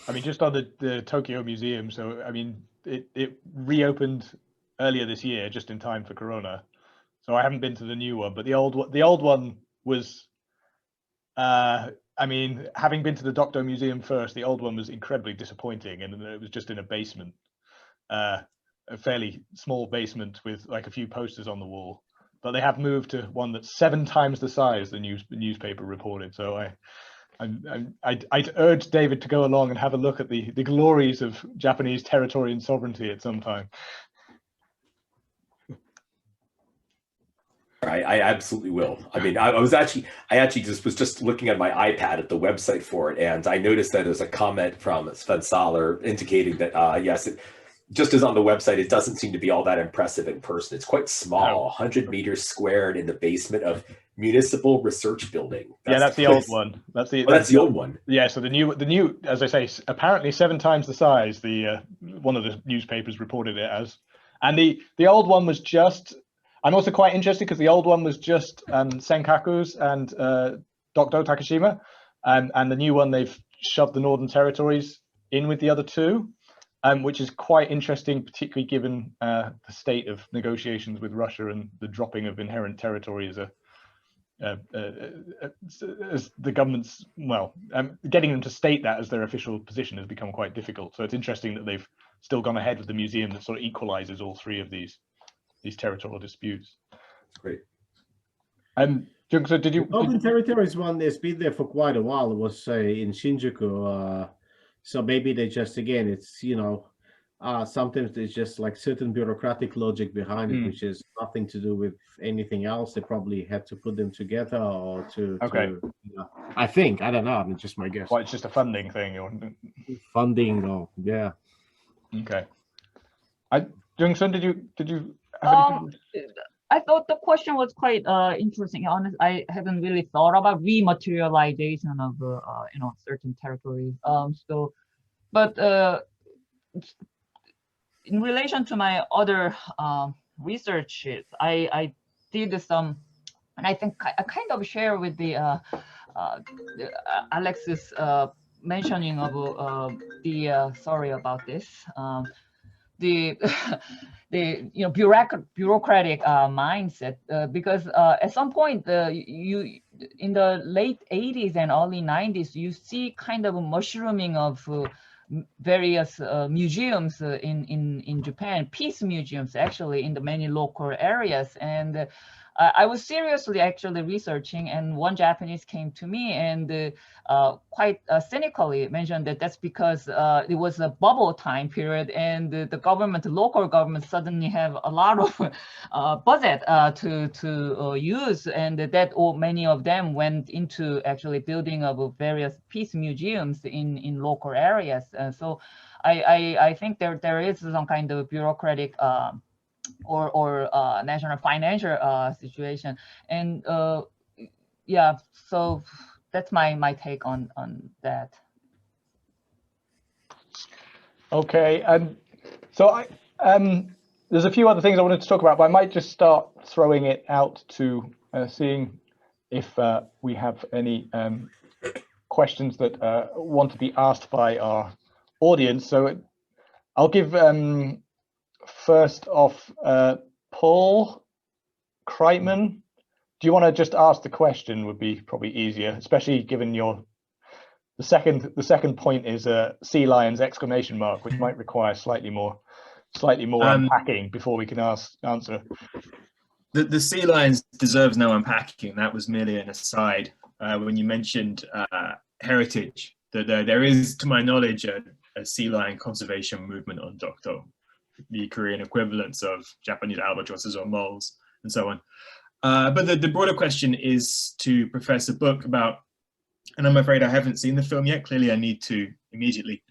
I mean, just on the Tokyo Museum, so I mean, it reopened earlier this year, just in time for Corona. So I haven't been to the new one, but the old one was, I mean, having been to the Doctor Museum first, the old one was incredibly disappointing, and it was just in a basement. A fairly small basement with like a few posters on the wall, but they have moved to one that's 7 times the size the newspaper reported. So I'd urge David to go along and have a look at the glories of Japanese territory and sovereignty at some time. I absolutely will. I mean, I actually was just looking at my iPad at the website for it, and I noticed that there's a comment from Sven Saller indicating that yes, just as on the website, it doesn't seem to be all that impressive in person. It's quite small, 100 meters squared in the basement of Municipal Research Building. That's the old one. That's the old one. Yeah. So the new, as I say, apparently 7 times the size. The one of the newspapers reported it as, and the old one was just. I'm also quite interested because the old one was just Senkaku's and Dokdo Takashima, and the new one they've shoved the Northern Territories in with the other 2. Which is quite interesting, particularly given the state of negotiations with Russia and the dropping of inherent territory as the government's, getting them to state that as their official position has become quite difficult. So it's interesting that they've still gone ahead with the museum that sort of equalizes all 3 of these territorial disputes. Great. So did you? Northern Territories one has been there for quite a while. It was in Shinjuku. So maybe they just, again, it's, sometimes there's just like certain bureaucratic logic behind it, which is nothing to do with anything else. They probably had to put them together or I think, I don't know. I mean, just my guess. Well, it's just a funding thing. Or... Funding, or yeah. Okay. Jung-Sun, did you have anything? I thought the question was quite interesting. Honestly, I haven't really thought about rematerialization of certain territories. But in relation to my other research, I did some, and I think I kind of share with the Alex's mentioning of sorry about this. The the bureaucratic mindset, because at some point you in the late 80s and early 90s you see kind of a mushrooming of various museums in Japan, peace museums actually in the many local areas. And I was seriously actually researching, and one Japanese came to me and quite cynically mentioned that that's because it was a bubble time period, and the government, the local government, suddenly have a lot of budget to use, and that many of them went into actually building of various peace museums in local areas. So I think there is some kind of bureaucratic or national financial situation, and yeah, so that's my take on that. Okay, and so there's a few other things I wanted to talk about, but I might just start throwing it out to seeing if we have any questions that want to be asked by our audience. So I'll give first off, Paul Kreitman. Do you want to just ask the question? Would be probably easier, especially given the second point is sea lions exclamation mark, which might require slightly more unpacking before we can answer. The sea lions deserves no unpacking. That was merely an aside. When you mentioned heritage, that there is, to my knowledge, a sea lion conservation movement on Dokdo, the Korean equivalents of Japanese albatrosses or moles and so on. But the broader question is to Professor Bukh about, and I'm afraid I haven't seen the film yet, clearly I need to immediately.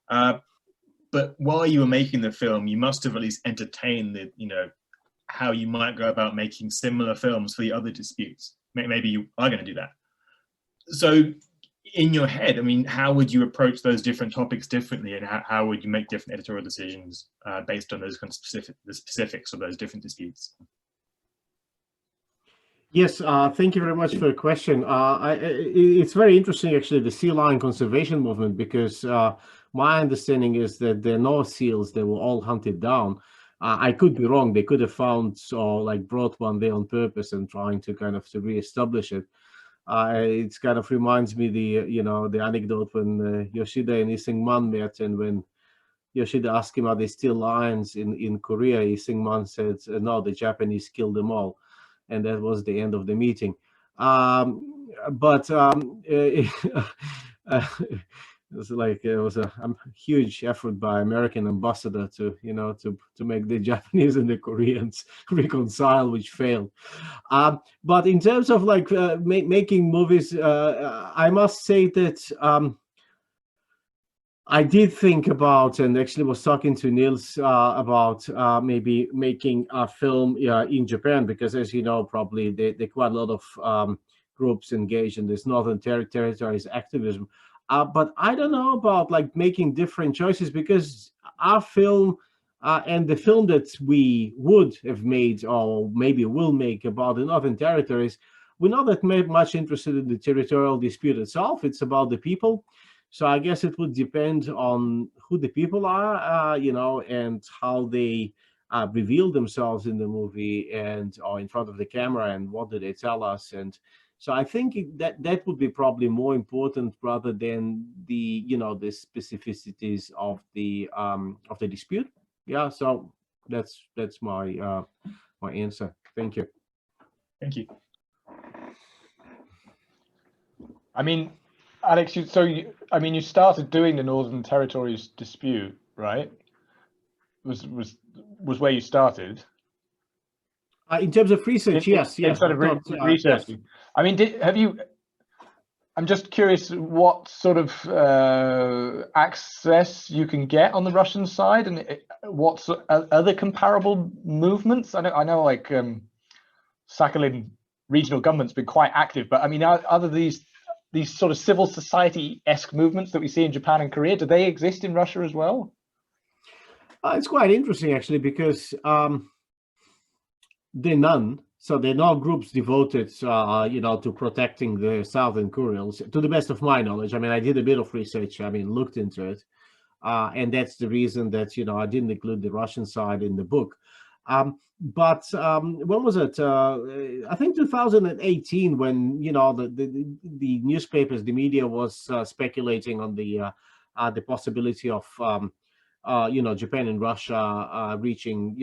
But while you were making the film, you must have at least entertained how you might go about making similar films for the other disputes. Maybe you are going to do that. So in your head, I mean, how would you approach those different topics differently, and how would you make different editorial decisions based on those kind of the specifics of those different disputes? Yes, thank you very much for the question. It's very interesting, actually, the sea lion conservation movement, because my understanding is that the North seals, they were all hunted down. I could be wrong. They could have found or brought one there on purpose and trying to kind of to reestablish it. It kind of reminds me the anecdote when Yoshida and Lee Seung-man met, and when Yoshida asked him, are they still lions in Korea? Lee Seung-man said, no, the Japanese killed them all. And that was the end of the meeting. It was a huge effort by American ambassador to make the Japanese and the Koreans reconcile, which failed. But in terms of making movies, I must say that I did think about, and actually was talking to Niels about maybe making a film in Japan, because as you know, probably there are quite a lot of groups engaged in this Northern Territories activism. But I don't know about making different choices, because our film and the film that we would have made or maybe will make about the Northern Territories, we're not that much interested in the territorial dispute itself. It's about the people. So I guess it would depend on who the people are, and how they reveal themselves in the movie or in front of the camera, and what do they tell us. And so I think that would be probably more important rather than the specificities of the dispute. Yeah, so that's my my answer. Thank you. Thank you. I mean, Alex, you started doing the Northern Territories dispute, right? Was where you started. In terms of research, yes. Instead of researching. Yes. I mean, I'm just curious what sort of access you can get on the Russian side, and what other comparable movements. I know Sakhalin regional government's been quite active, but I mean, are these sort of civil society-esque movements that we see in Japan and Korea, do they exist in Russia as well? It's quite interesting, actually, because they're none. So there are no groups devoted, to protecting the Southern Kurils, to the best of my knowledge. I mean, I did a bit of research, looked into it. And that's the reason that, I didn't include the Russian side in the book. But when was it? I think 2018, when, the newspapers, the media was speculating on the possibility of, Japan and Russia reaching,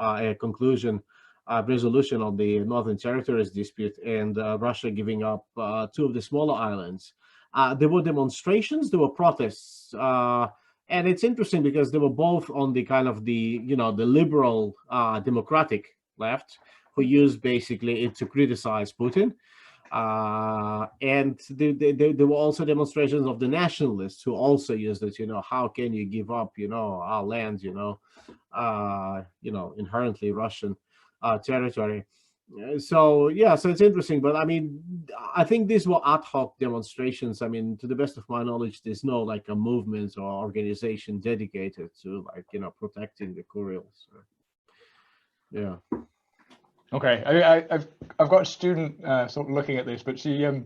a conclusion, resolution on the Northern Territories dispute, and Russia giving up 2 of the smaller islands. There were demonstrations, there were protests, and it's interesting because they were both on the kind of the liberal democratic left, who used basically it to criticize Putin. And there were also demonstrations of the nationalists who also used it, how can you give up, our land, inherently Russian territory. So it's interesting, but I mean, I think these were ad hoc demonstrations. I mean, to the best of my knowledge, there's no like a movement or organization dedicated to protecting the Kurils. Yeah. Okay, I've got a student sort of looking at this, but she there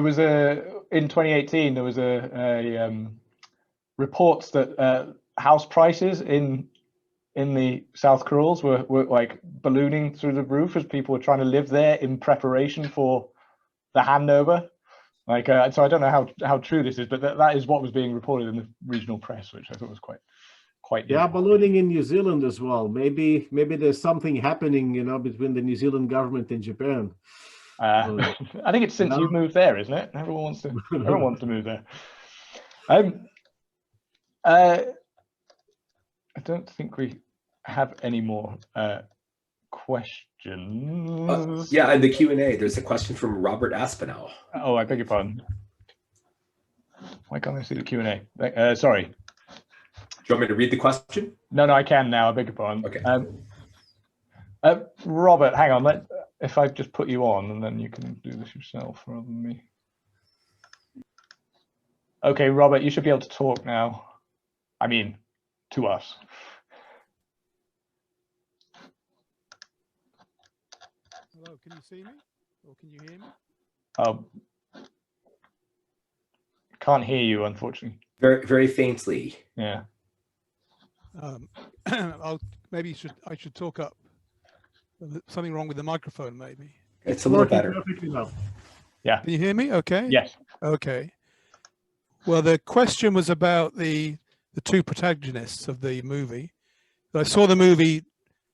was in 2018 there was a reports that house prices in the South Kurils were like ballooning through the roof as people were trying to live there in preparation for the handover. Like, so I don't know how true this is, but that is what was being reported in the regional press, which I thought was quite. Yeah, ballooning in New Zealand as well. Maybe there's something happening, between the New Zealand government and Japan. I think it's since you've moved there, isn't it? Everyone wants to move there. I don't think we have any more questions. Yeah, in the Q&A, there's a question from Robert Aspinall. Oh, I beg your pardon. Why can't I see the Q&A? Sorry. Do you want me to read the question? No, I can now. I beg your pardon. Okay. Robert, hang on. If I just put you on, and then you can do this yourself rather than me. Okay, Robert, you should be able to talk now. I mean, to us. Hello, can you see me? Or can you hear me? Can't hear you, unfortunately. Very, very faintly. Yeah. Maybe I should talk up. Something wrong with the microphone, maybe. It's a little better. Yeah. Can you hear me? Okay. Yes. Okay. Well, the question was about the 2 protagonists of the movie. I saw the movie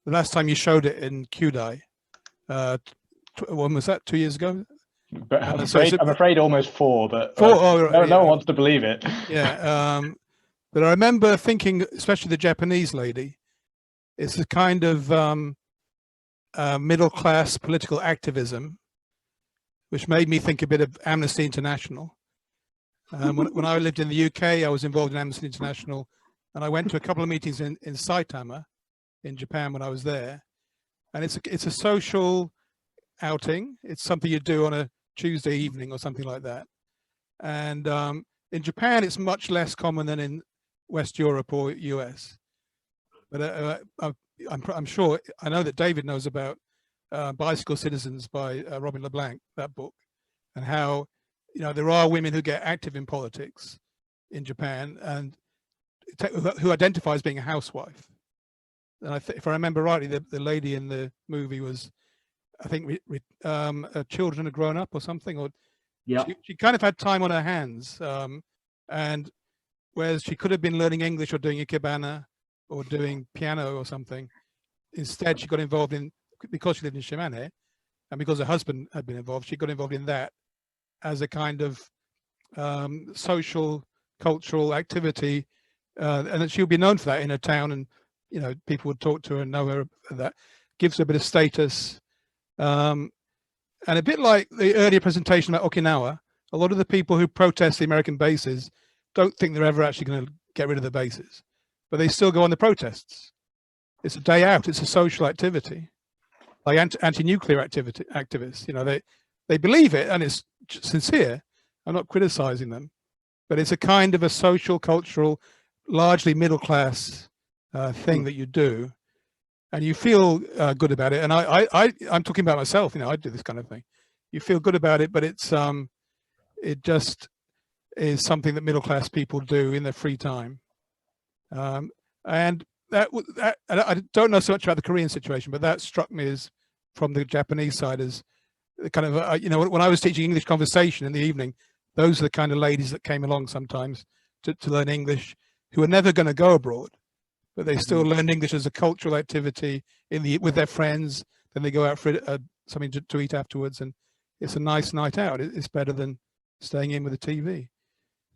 the last time you showed it in Kyudai. When was that? 2 years ago? But I'm afraid almost 4, but 4. No one wants to believe it. Yeah. But I remember thinking, especially the Japanese lady, it's a kind of middle-class political activism, which made me think a bit of Amnesty International. When I lived in the UK, I was involved in Amnesty International, and I went to a couple of meetings in Saitama, in Japan, when I was there. And it's a social outing. It's something you do on a Tuesday evening or something like that. And in Japan, it's much less common than in West Europe or US. But I'm sure, I know that David knows about Bicycle Citizens by Robin LeBlanc, that book, and how there are women who get active in politics in Japan and who identify as being a housewife. And if I remember rightly, the lady in the movie was, I think, children had grown up or something, or yeah, she kind of had time on her hands, and whereas she could have been learning English or doing ikebana or doing piano or something, instead she got involved in, because she lived in Shimane and because her husband had been involved, she got involved in that as a kind of social, cultural activity, and that she'll be known for that in her town, and people would talk to her and know her. That gives her a bit of status, and a bit like the earlier presentation about Okinawa, a lot of the people who protest the American bases don't think they're ever actually going to get rid of the bases, but they still go on the protests. It's a day out. It's a social activity, like anti-nuclear activists. They believe it, and it's sincere. I'm not criticizing them, but it's a kind of a social, cultural, largely middle class thing that you do. and you feel good about it. And I'm talking about myself. I do this kind of thing. You feel good about it, but it just is something that middle class people do in their free time. And that I don't know so much about the Korean situation, but that struck me as from the Japanese side as kind of when I was teaching English conversation in the evening, those are the kind of ladies that came along sometimes to learn English, who are never going to go abroad, but they still learn English as a cultural activity with their friends. Then they go out for something to eat afterwards, and it's a nice night out. It's better than staying in with the TV.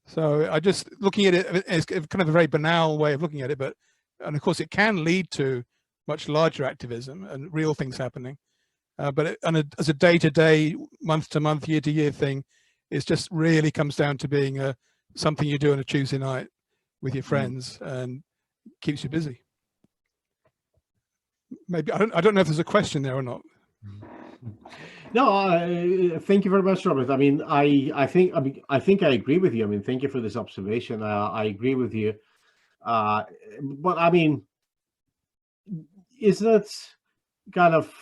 So I just looking at it as kind of a very banal way of looking at it, and of course it can lead to much larger activism and real things happening. But as a day-to-day, month-to-month, year-to-year thing, it just really comes down to being something you do on a Tuesday night with your friends and keeps you busy. Maybe I don't know if there's a question there or not. No, thank you very much, Robert. I mean, I think I agree with you. I mean, thank you for this observation. I agree with you. But I mean, is that kind of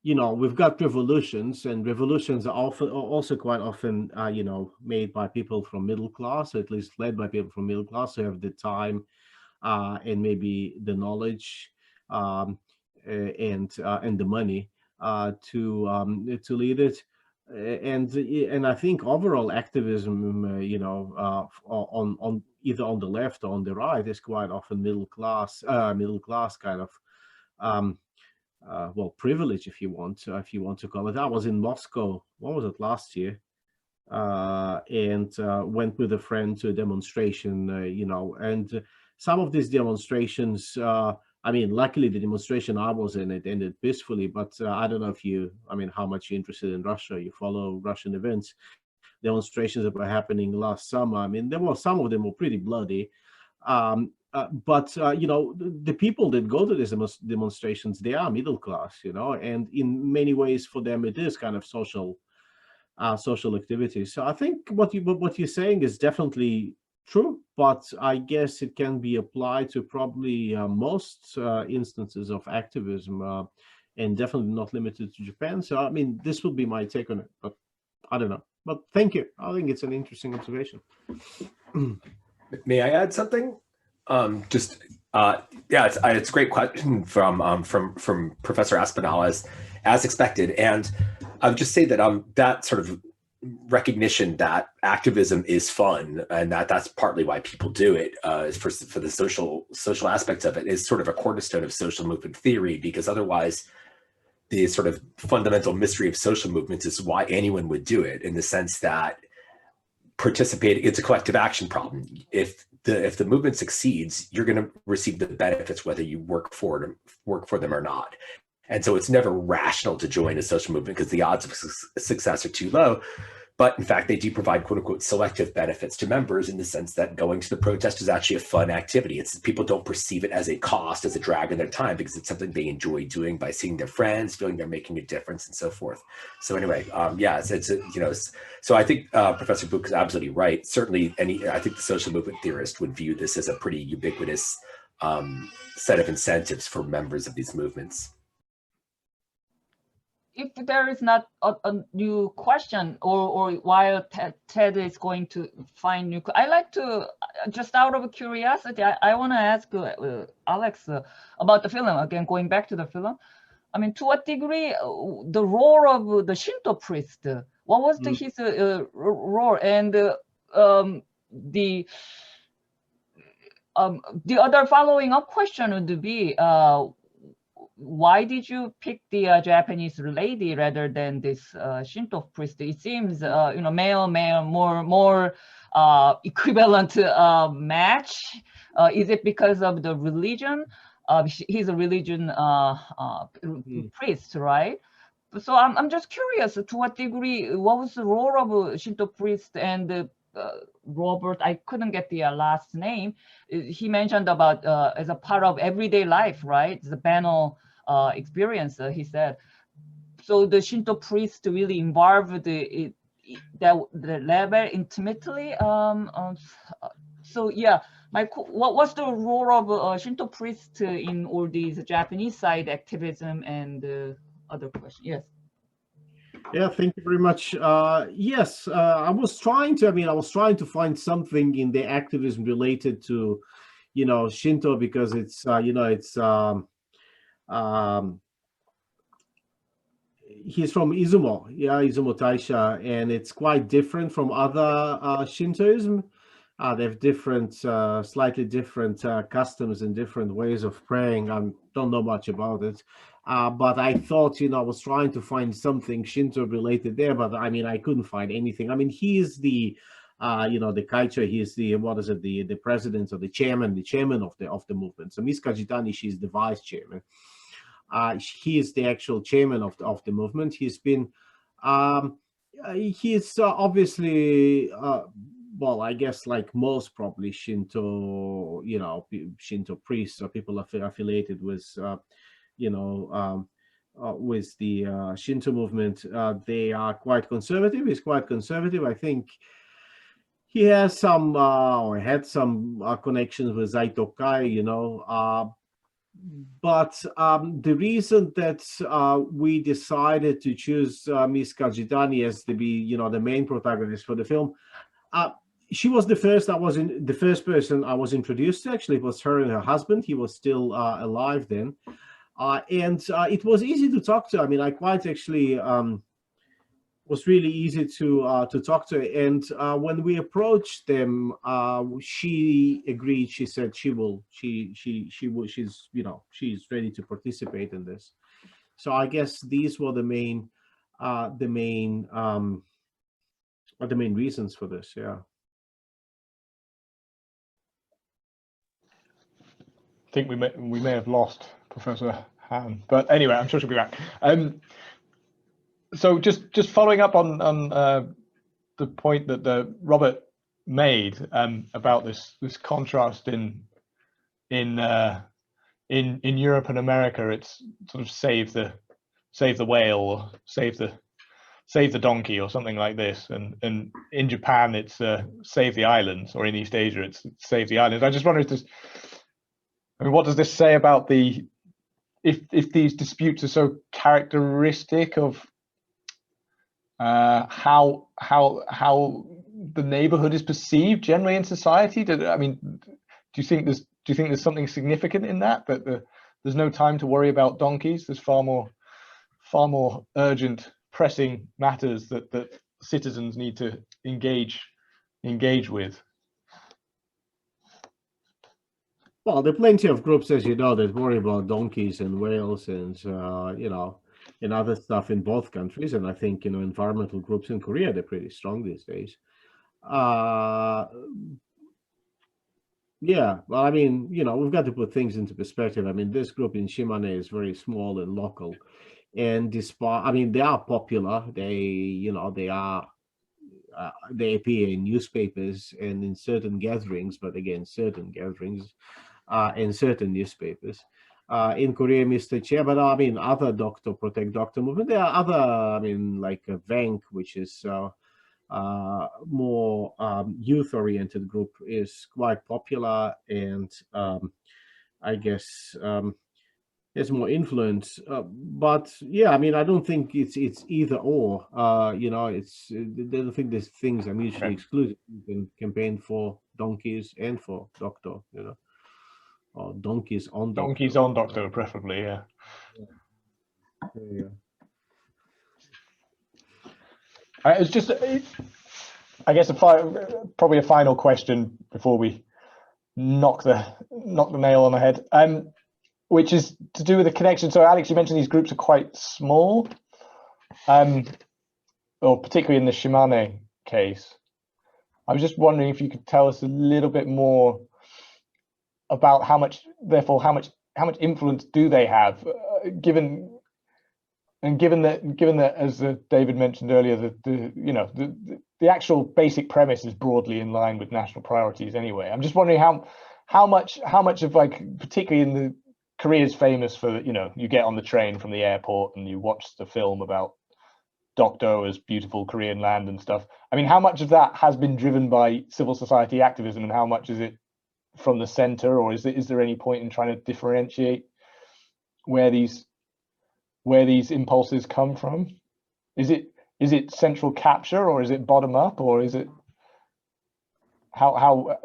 we've got revolutions, and revolutions are also quite often made by people from middle class, or at least led by people from middle class who have the time and maybe the knowledge and the money to lead it, and I think overall activism, on either on the left or on the right, is quite often middle class kind of privilege, if you want to call it. I was in Moscow. What was it, last year? And went with a friend to a demonstration. And some of these demonstrations. I mean, luckily the demonstration I was in, it ended peacefully, but I don't know how much you're interested in Russia, you follow Russian events. Demonstrations that were happening last summer, I mean, some of them were pretty bloody. But the people that go to these demonstrations, they are middle class, and in many ways for them, it is kind of social activity. So I think what you're saying is definitely true, but I guess it can be applied to probably most instances of activism, and definitely not limited to Japan. So, I mean, this would be my take on it, but I don't know. But thank you. I think it's an interesting observation. May I add something? It's a great question from Professor Aspinall, as expected, and I would just say that that sort of recognition that activism is fun and that's partly why people do it, for the social aspects of it, is sort of a cornerstone of social movement theory, because otherwise the sort of fundamental mystery of social movements is why anyone would do it, in the sense that it's a collective action problem. If the movement succeeds, you're going to receive the benefits whether you work for them or not. And so it's never rational to join a social movement because the odds of success are too low. But in fact, they do provide quote unquote selective benefits to members, in the sense that going to the protest is actually a fun activity. People don't perceive it as a cost, as a drag on their time, because it's something they enjoy doing by seeing their friends, feeling they're making a difference, and so forth. So anyway, so I think Professor Bukh is absolutely right. Certainly, I think the social movement theorist would view this as a pretty ubiquitous set of incentives for members of these movements. If there is not a new question, or while Ted is going to find new, I like to, just out of curiosity, I want to ask Alex about the film, again, going back to the film. I mean, to what degree the role of the Shinto priest, what was his role? And the other following up question would be, why did you pick the Japanese lady rather than this Shinto priest? It seems, male, more equivalent match. Is it because of the religion? He's a religion priest, right? So I'm just curious, to what degree, what was the role of Shinto priest? And Robert, I couldn't get the last name. He mentioned about as a part of everyday life, right? The banal experience, he said. So the Shinto priest really involved the level intimately So yeah, what's the role of Shinto priest in all these Japanese side activism and other questions? Yes. Yeah, thank you very much. Yes, I was trying to. I mean, I was trying to find something in the activism related to, Shinto, because it's he's from Izumo, Izumo Taisha, and it's quite different from other Shintoism. They have different, slightly different customs and different ways of praying. I don't know much about it, but I thought, I was trying to find something Shinto related there, but I mean, I couldn't find anything. I mean, he's the, the Kaicho. He's the the president or the chairman of the movement. So Miss Kajitani, she's the vice chairman. He is the actual chairman of the movement. He's been, he's obviously, well, I guess like most probably Shinto, Shinto priests or people affiliated with, with the Shinto movement, they are quite conservative. He's quite conservative. I think he has some, or had some connections with Zaitokai, but the reason that we decided to choose Miss Kajitani as to be, the main protagonist for the film, she was the first person I was introduced to. Actually, it was her and her husband. He was still alive then, and it was easy to talk to. I mean, I quite actually was really easy to talk to, and when we approached them, she agreed. She said she will. She's she's ready to participate in this. So I guess these were the main reasons for this. Yeah. I think we may have lost Professor Han, but anyway, I'm sure she'll be back. So just following up on the point that Robert made about this contrast in Europe and America, it's sort of save the whale or save the donkey or something like this, and in Japan it's save the islands, or in East Asia it's save the islands. I just wonder what does this say about if these disputes are so characteristic of how the neighborhood is perceived generally in society? Do you think there's something significant in that there's no time to worry about donkeys? There's far more urgent, pressing matters that citizens need to engage with. Well, there are plenty of groups, as you know, that worry about donkeys and whales and and other stuff in both countries. And I think environmental groups in Korea, they're pretty strong these days. Yeah, well, I mean, we've got to put things into perspective. I mean, this group in Shimane is very small and local, and despite, I mean, they are popular. They appear in newspapers and in certain gatherings, but again, certain gatherings in certain newspapers. In Korea, Mr. Chair, but I mean, other protect doctor movement. There are other, I mean, like a Vank, which is more youth-oriented group, is quite popular, and I guess there's more influence. But yeah, I mean, I don't think it's either or. I don't think these things are mutually exclusive. You can campaign for donkeys and for doctor, or donkeys on doctor. Donkeys on doctor, preferably, yeah. Yeah. It's just, I guess, probably a final question before we knock the nail on the head, which is to do with the connection. So, Alex, you mentioned these groups are quite small, or particularly in the Shimane case. I was just wondering if you could tell us a little bit more about how much influence do they have, given that, as David mentioned earlier, the actual basic premise is broadly in line with national priorities anyway. I'm just wondering how much of, like, particularly in the Korea's famous for, you get on the train from the airport and you watch the film about Dokdo as beautiful Korean land and stuff. I mean, how much of that has been driven by civil society activism, and how much is it from the center, or is there any point in trying to differentiate where these impulses come from? Is it central capture, or is it bottom up, or is it how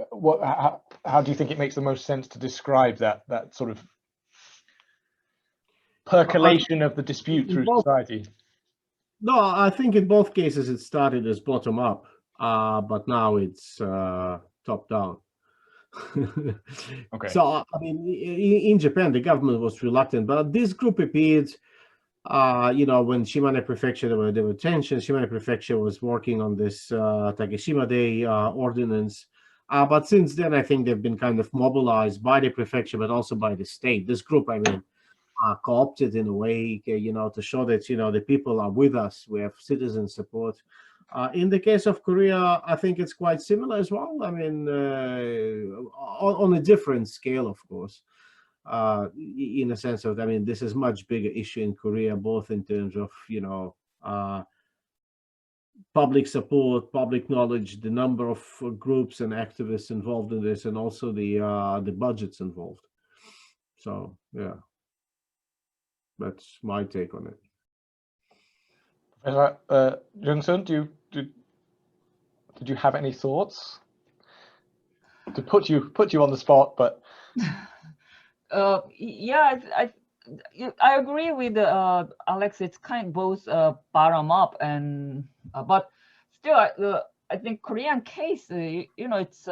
do you think it makes the most sense to describe that sort of percolation of the dispute through society? No, I think in both cases it started as bottom up, but now it's top down. Okay. So I mean, in Japan, the government was reluctant, but this group appeared. When Shimane Prefecture, there were tensions. Shimane Prefecture was working on this Takeshima Day ordinance. But since then, I think they've been kind of mobilized by the prefecture, but also by the state. This group, I mean, co-opted in a way, to show that, the people are with us. We have citizen support. In the case of Korea, I think it's quite similar as well. I mean, on a different scale, of course. In a sense of, I mean, this is much bigger issue in Korea, both in terms of, public support, public knowledge, the number of groups and activists involved in this, and also the budgets involved. So, yeah, that's my take on it. Professor Jung-Sun, did you have any thoughts? To put you on the spot, but yeah, I agree with Alex. It's kind of both bottom up and but still, I think Korean case, it's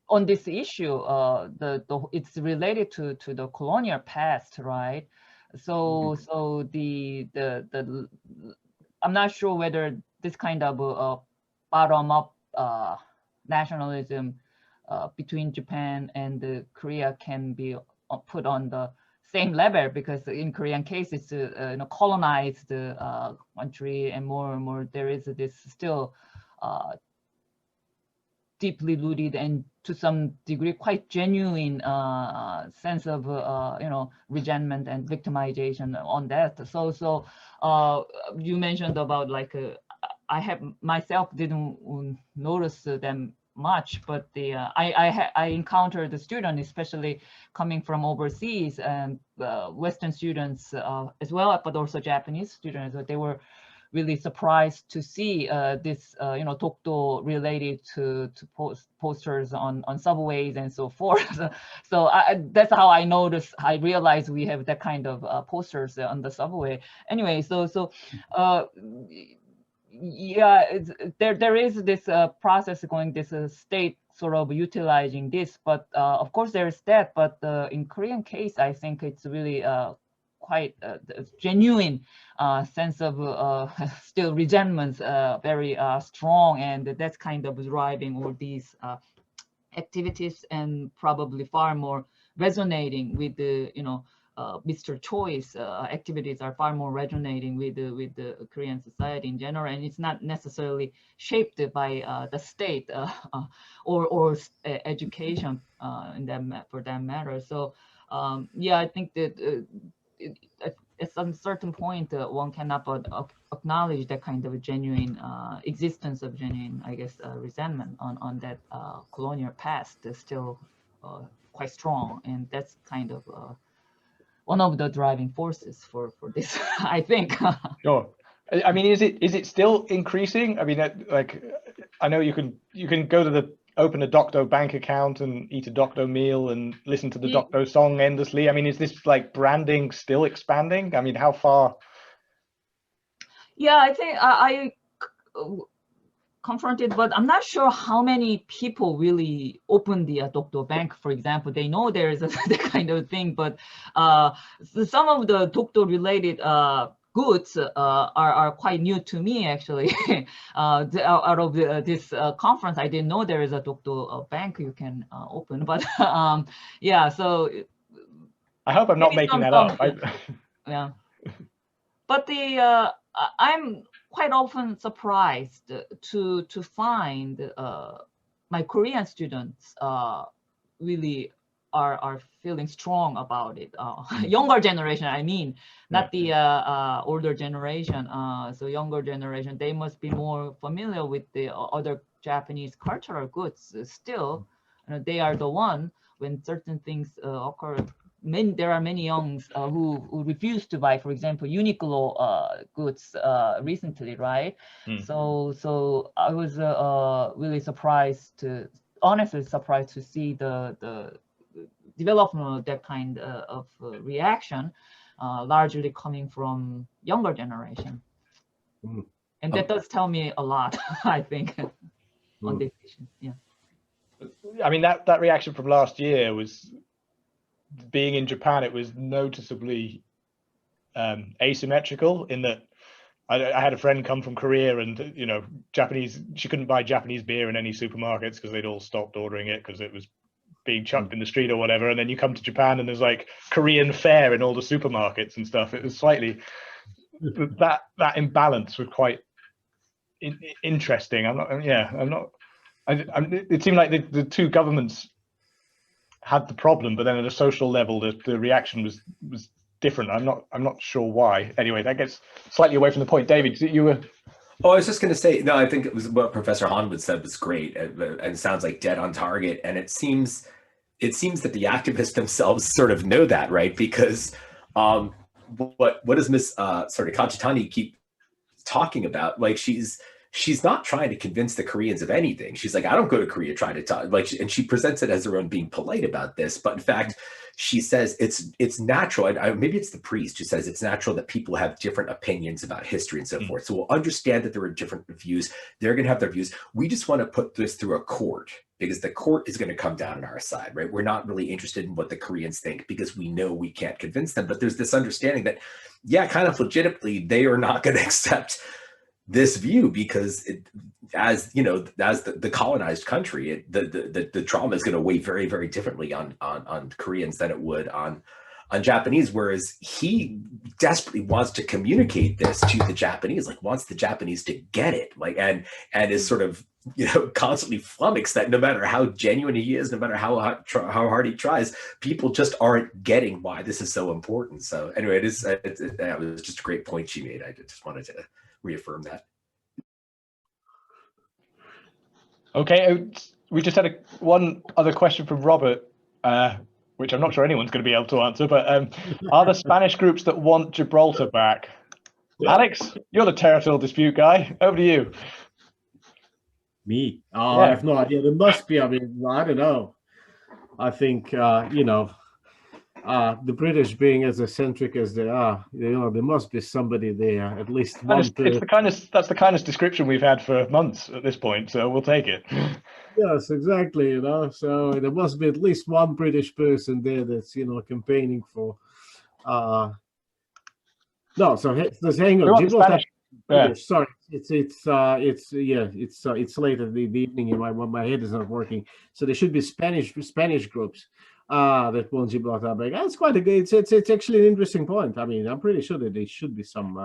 on this issue. It's related to the colonial past, right? So the I'm not sure whether this kind of bottom up nationalism between Japan and Korea can be put on the same level, because in Korean case it's colonized country, and more there is this still deeply rooted and to some degree quite genuine sense of resentment and victimization on that. So you mentioned about I have myself didn't notice them much, but I encountered the student, especially coming from overseas, and Western students as well, but also Japanese students. They were really surprised to see this, Dokdo related to posters on subways and so forth. So that's how I noticed. I realized we have that kind of posters on the subway. Anyway, yeah, there is this process going, this state sort of utilizing this, but of course there's that. But in Korean case, I think it's really quite genuine sense of still resentments, very strong, and that's kind of driving all these activities, and probably far more resonating with the Mr. Choi's activities are far more resonating with the Korean society in general, and it's not necessarily shaped by the state or education for that matter. So yeah, I think that at some certain point one cannot but acknowledge that kind of a genuine existence of genuine, I guess, resentment on that colonial past is still quite strong, and that's kind of one of the driving forces for this, I think. Sure. I mean, is it still increasing? I mean, I know you can go to open a Dokdo bank account and eat a Dokdo meal and listen to the Dokdo song endlessly. I mean, is this branding still expanding? I mean, how far? Yeah, I think I confronted, but I'm not sure how many people really open the Dokdo bank, for example. They know there is that kind of thing, but some of the Dokdo related goods are quite new to me, actually. Out of this conference, I didn't know there is a Dokdo bank you can open, but yeah, so. I hope I'm not making that up. Yeah, but I'm quite often surprised to find my Korean students really are feeling strong about it. Younger generation, I mean, not the older generation. So younger generation, they must be more familiar with the other Japanese cultural goods. Still, they are the one when certain things occur. There are many youngs who refuse to buy, for example, Uniqlo goods recently, right? So I was really honestly surprised to see the development of that kind of reaction, largely coming from younger generation. And that does tell me a lot, I think, on this issue. Yeah. I mean, that reaction from last year was, being in Japan, it was noticeably asymmetrical in that I had a friend come from Korea, and she couldn't buy Japanese beer in any supermarkets because they'd all stopped ordering it because it was being chucked in the street or whatever. And then you come to Japan and there's like Korean fare in all the supermarkets and stuff. It was slightly, that imbalance was quite interesting. It seemed like the two governments had the problem, but then at a social level, the reaction was different. I'm not sure why. Anyway, that gets slightly away from the point. David, you were. Oh, I was just going to say, no, I think it was what Professor Han said was great, and it sounds like dead on target. And it seems that the activists themselves sort of know that, right? Because what does Miss Kachitani keep talking about? Like, she's not trying to convince the Koreans of anything. She's like, I don't go to Korea trying to talk, and she presents it as her own being polite about this. But in fact, she says it's natural, and maybe it's the priest who says it's natural that people have different opinions about history and so forth. So we'll understand that there are different views. They're going to have their views. We just want to put this through a court because the court is going to come down on our side, right? We're not really interested in what the Koreans think because we know we can't convince them. But there's this understanding that, yeah, kind of legitimately, they are not going to accept this view because as the colonized country, the trauma is going to weigh very, very differently on Koreans than it would on Japanese. Whereas he desperately wants to communicate this to the Japanese, like wants the Japanese to get it, like and is sort of constantly flummoxed that no matter how genuine he is, no matter how hard he tries, people just aren't getting why this is so important. So anyway, that was just a great point she made. I just wanted to reaffirm that. Okay, we just had one other question from Robert, which I'm not sure anyone's going to be able to answer, but are there Spanish groups that want Gibraltar back? Yeah. Alex, you're the territorial dispute guy. Over to you. Me? I have no idea. There must be. I mean, I don't know. I think, the British being as eccentric as they are, there must be somebody there, at least one. That's the kindest description we've had for months at this point, so we'll take it. Yes, exactly. So there must be at least one British person there that's campaigning for. No, so let's hang on. Yeah. Sorry, it's late in the evening and my head is not working. So there should be Spanish groups that wants Gibraltar back. That's quite a good. It's actually an interesting point. I mean, I'm pretty sure that there should be some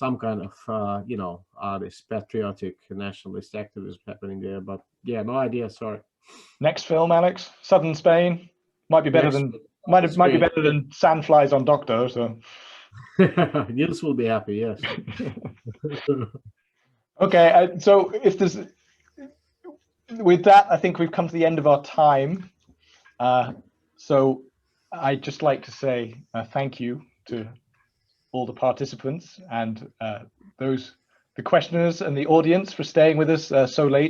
kind of this patriotic nationalist activism happening there. But yeah, no idea. Sorry. Next film, Alex, Southern Spain might be better than Sandflies on Doctor. So. Niels will be happy, yes. Okay, so with that, I think we've come to the end of our time. So I'd just like to say thank you to all the participants and the questioners and the audience for staying with us so late.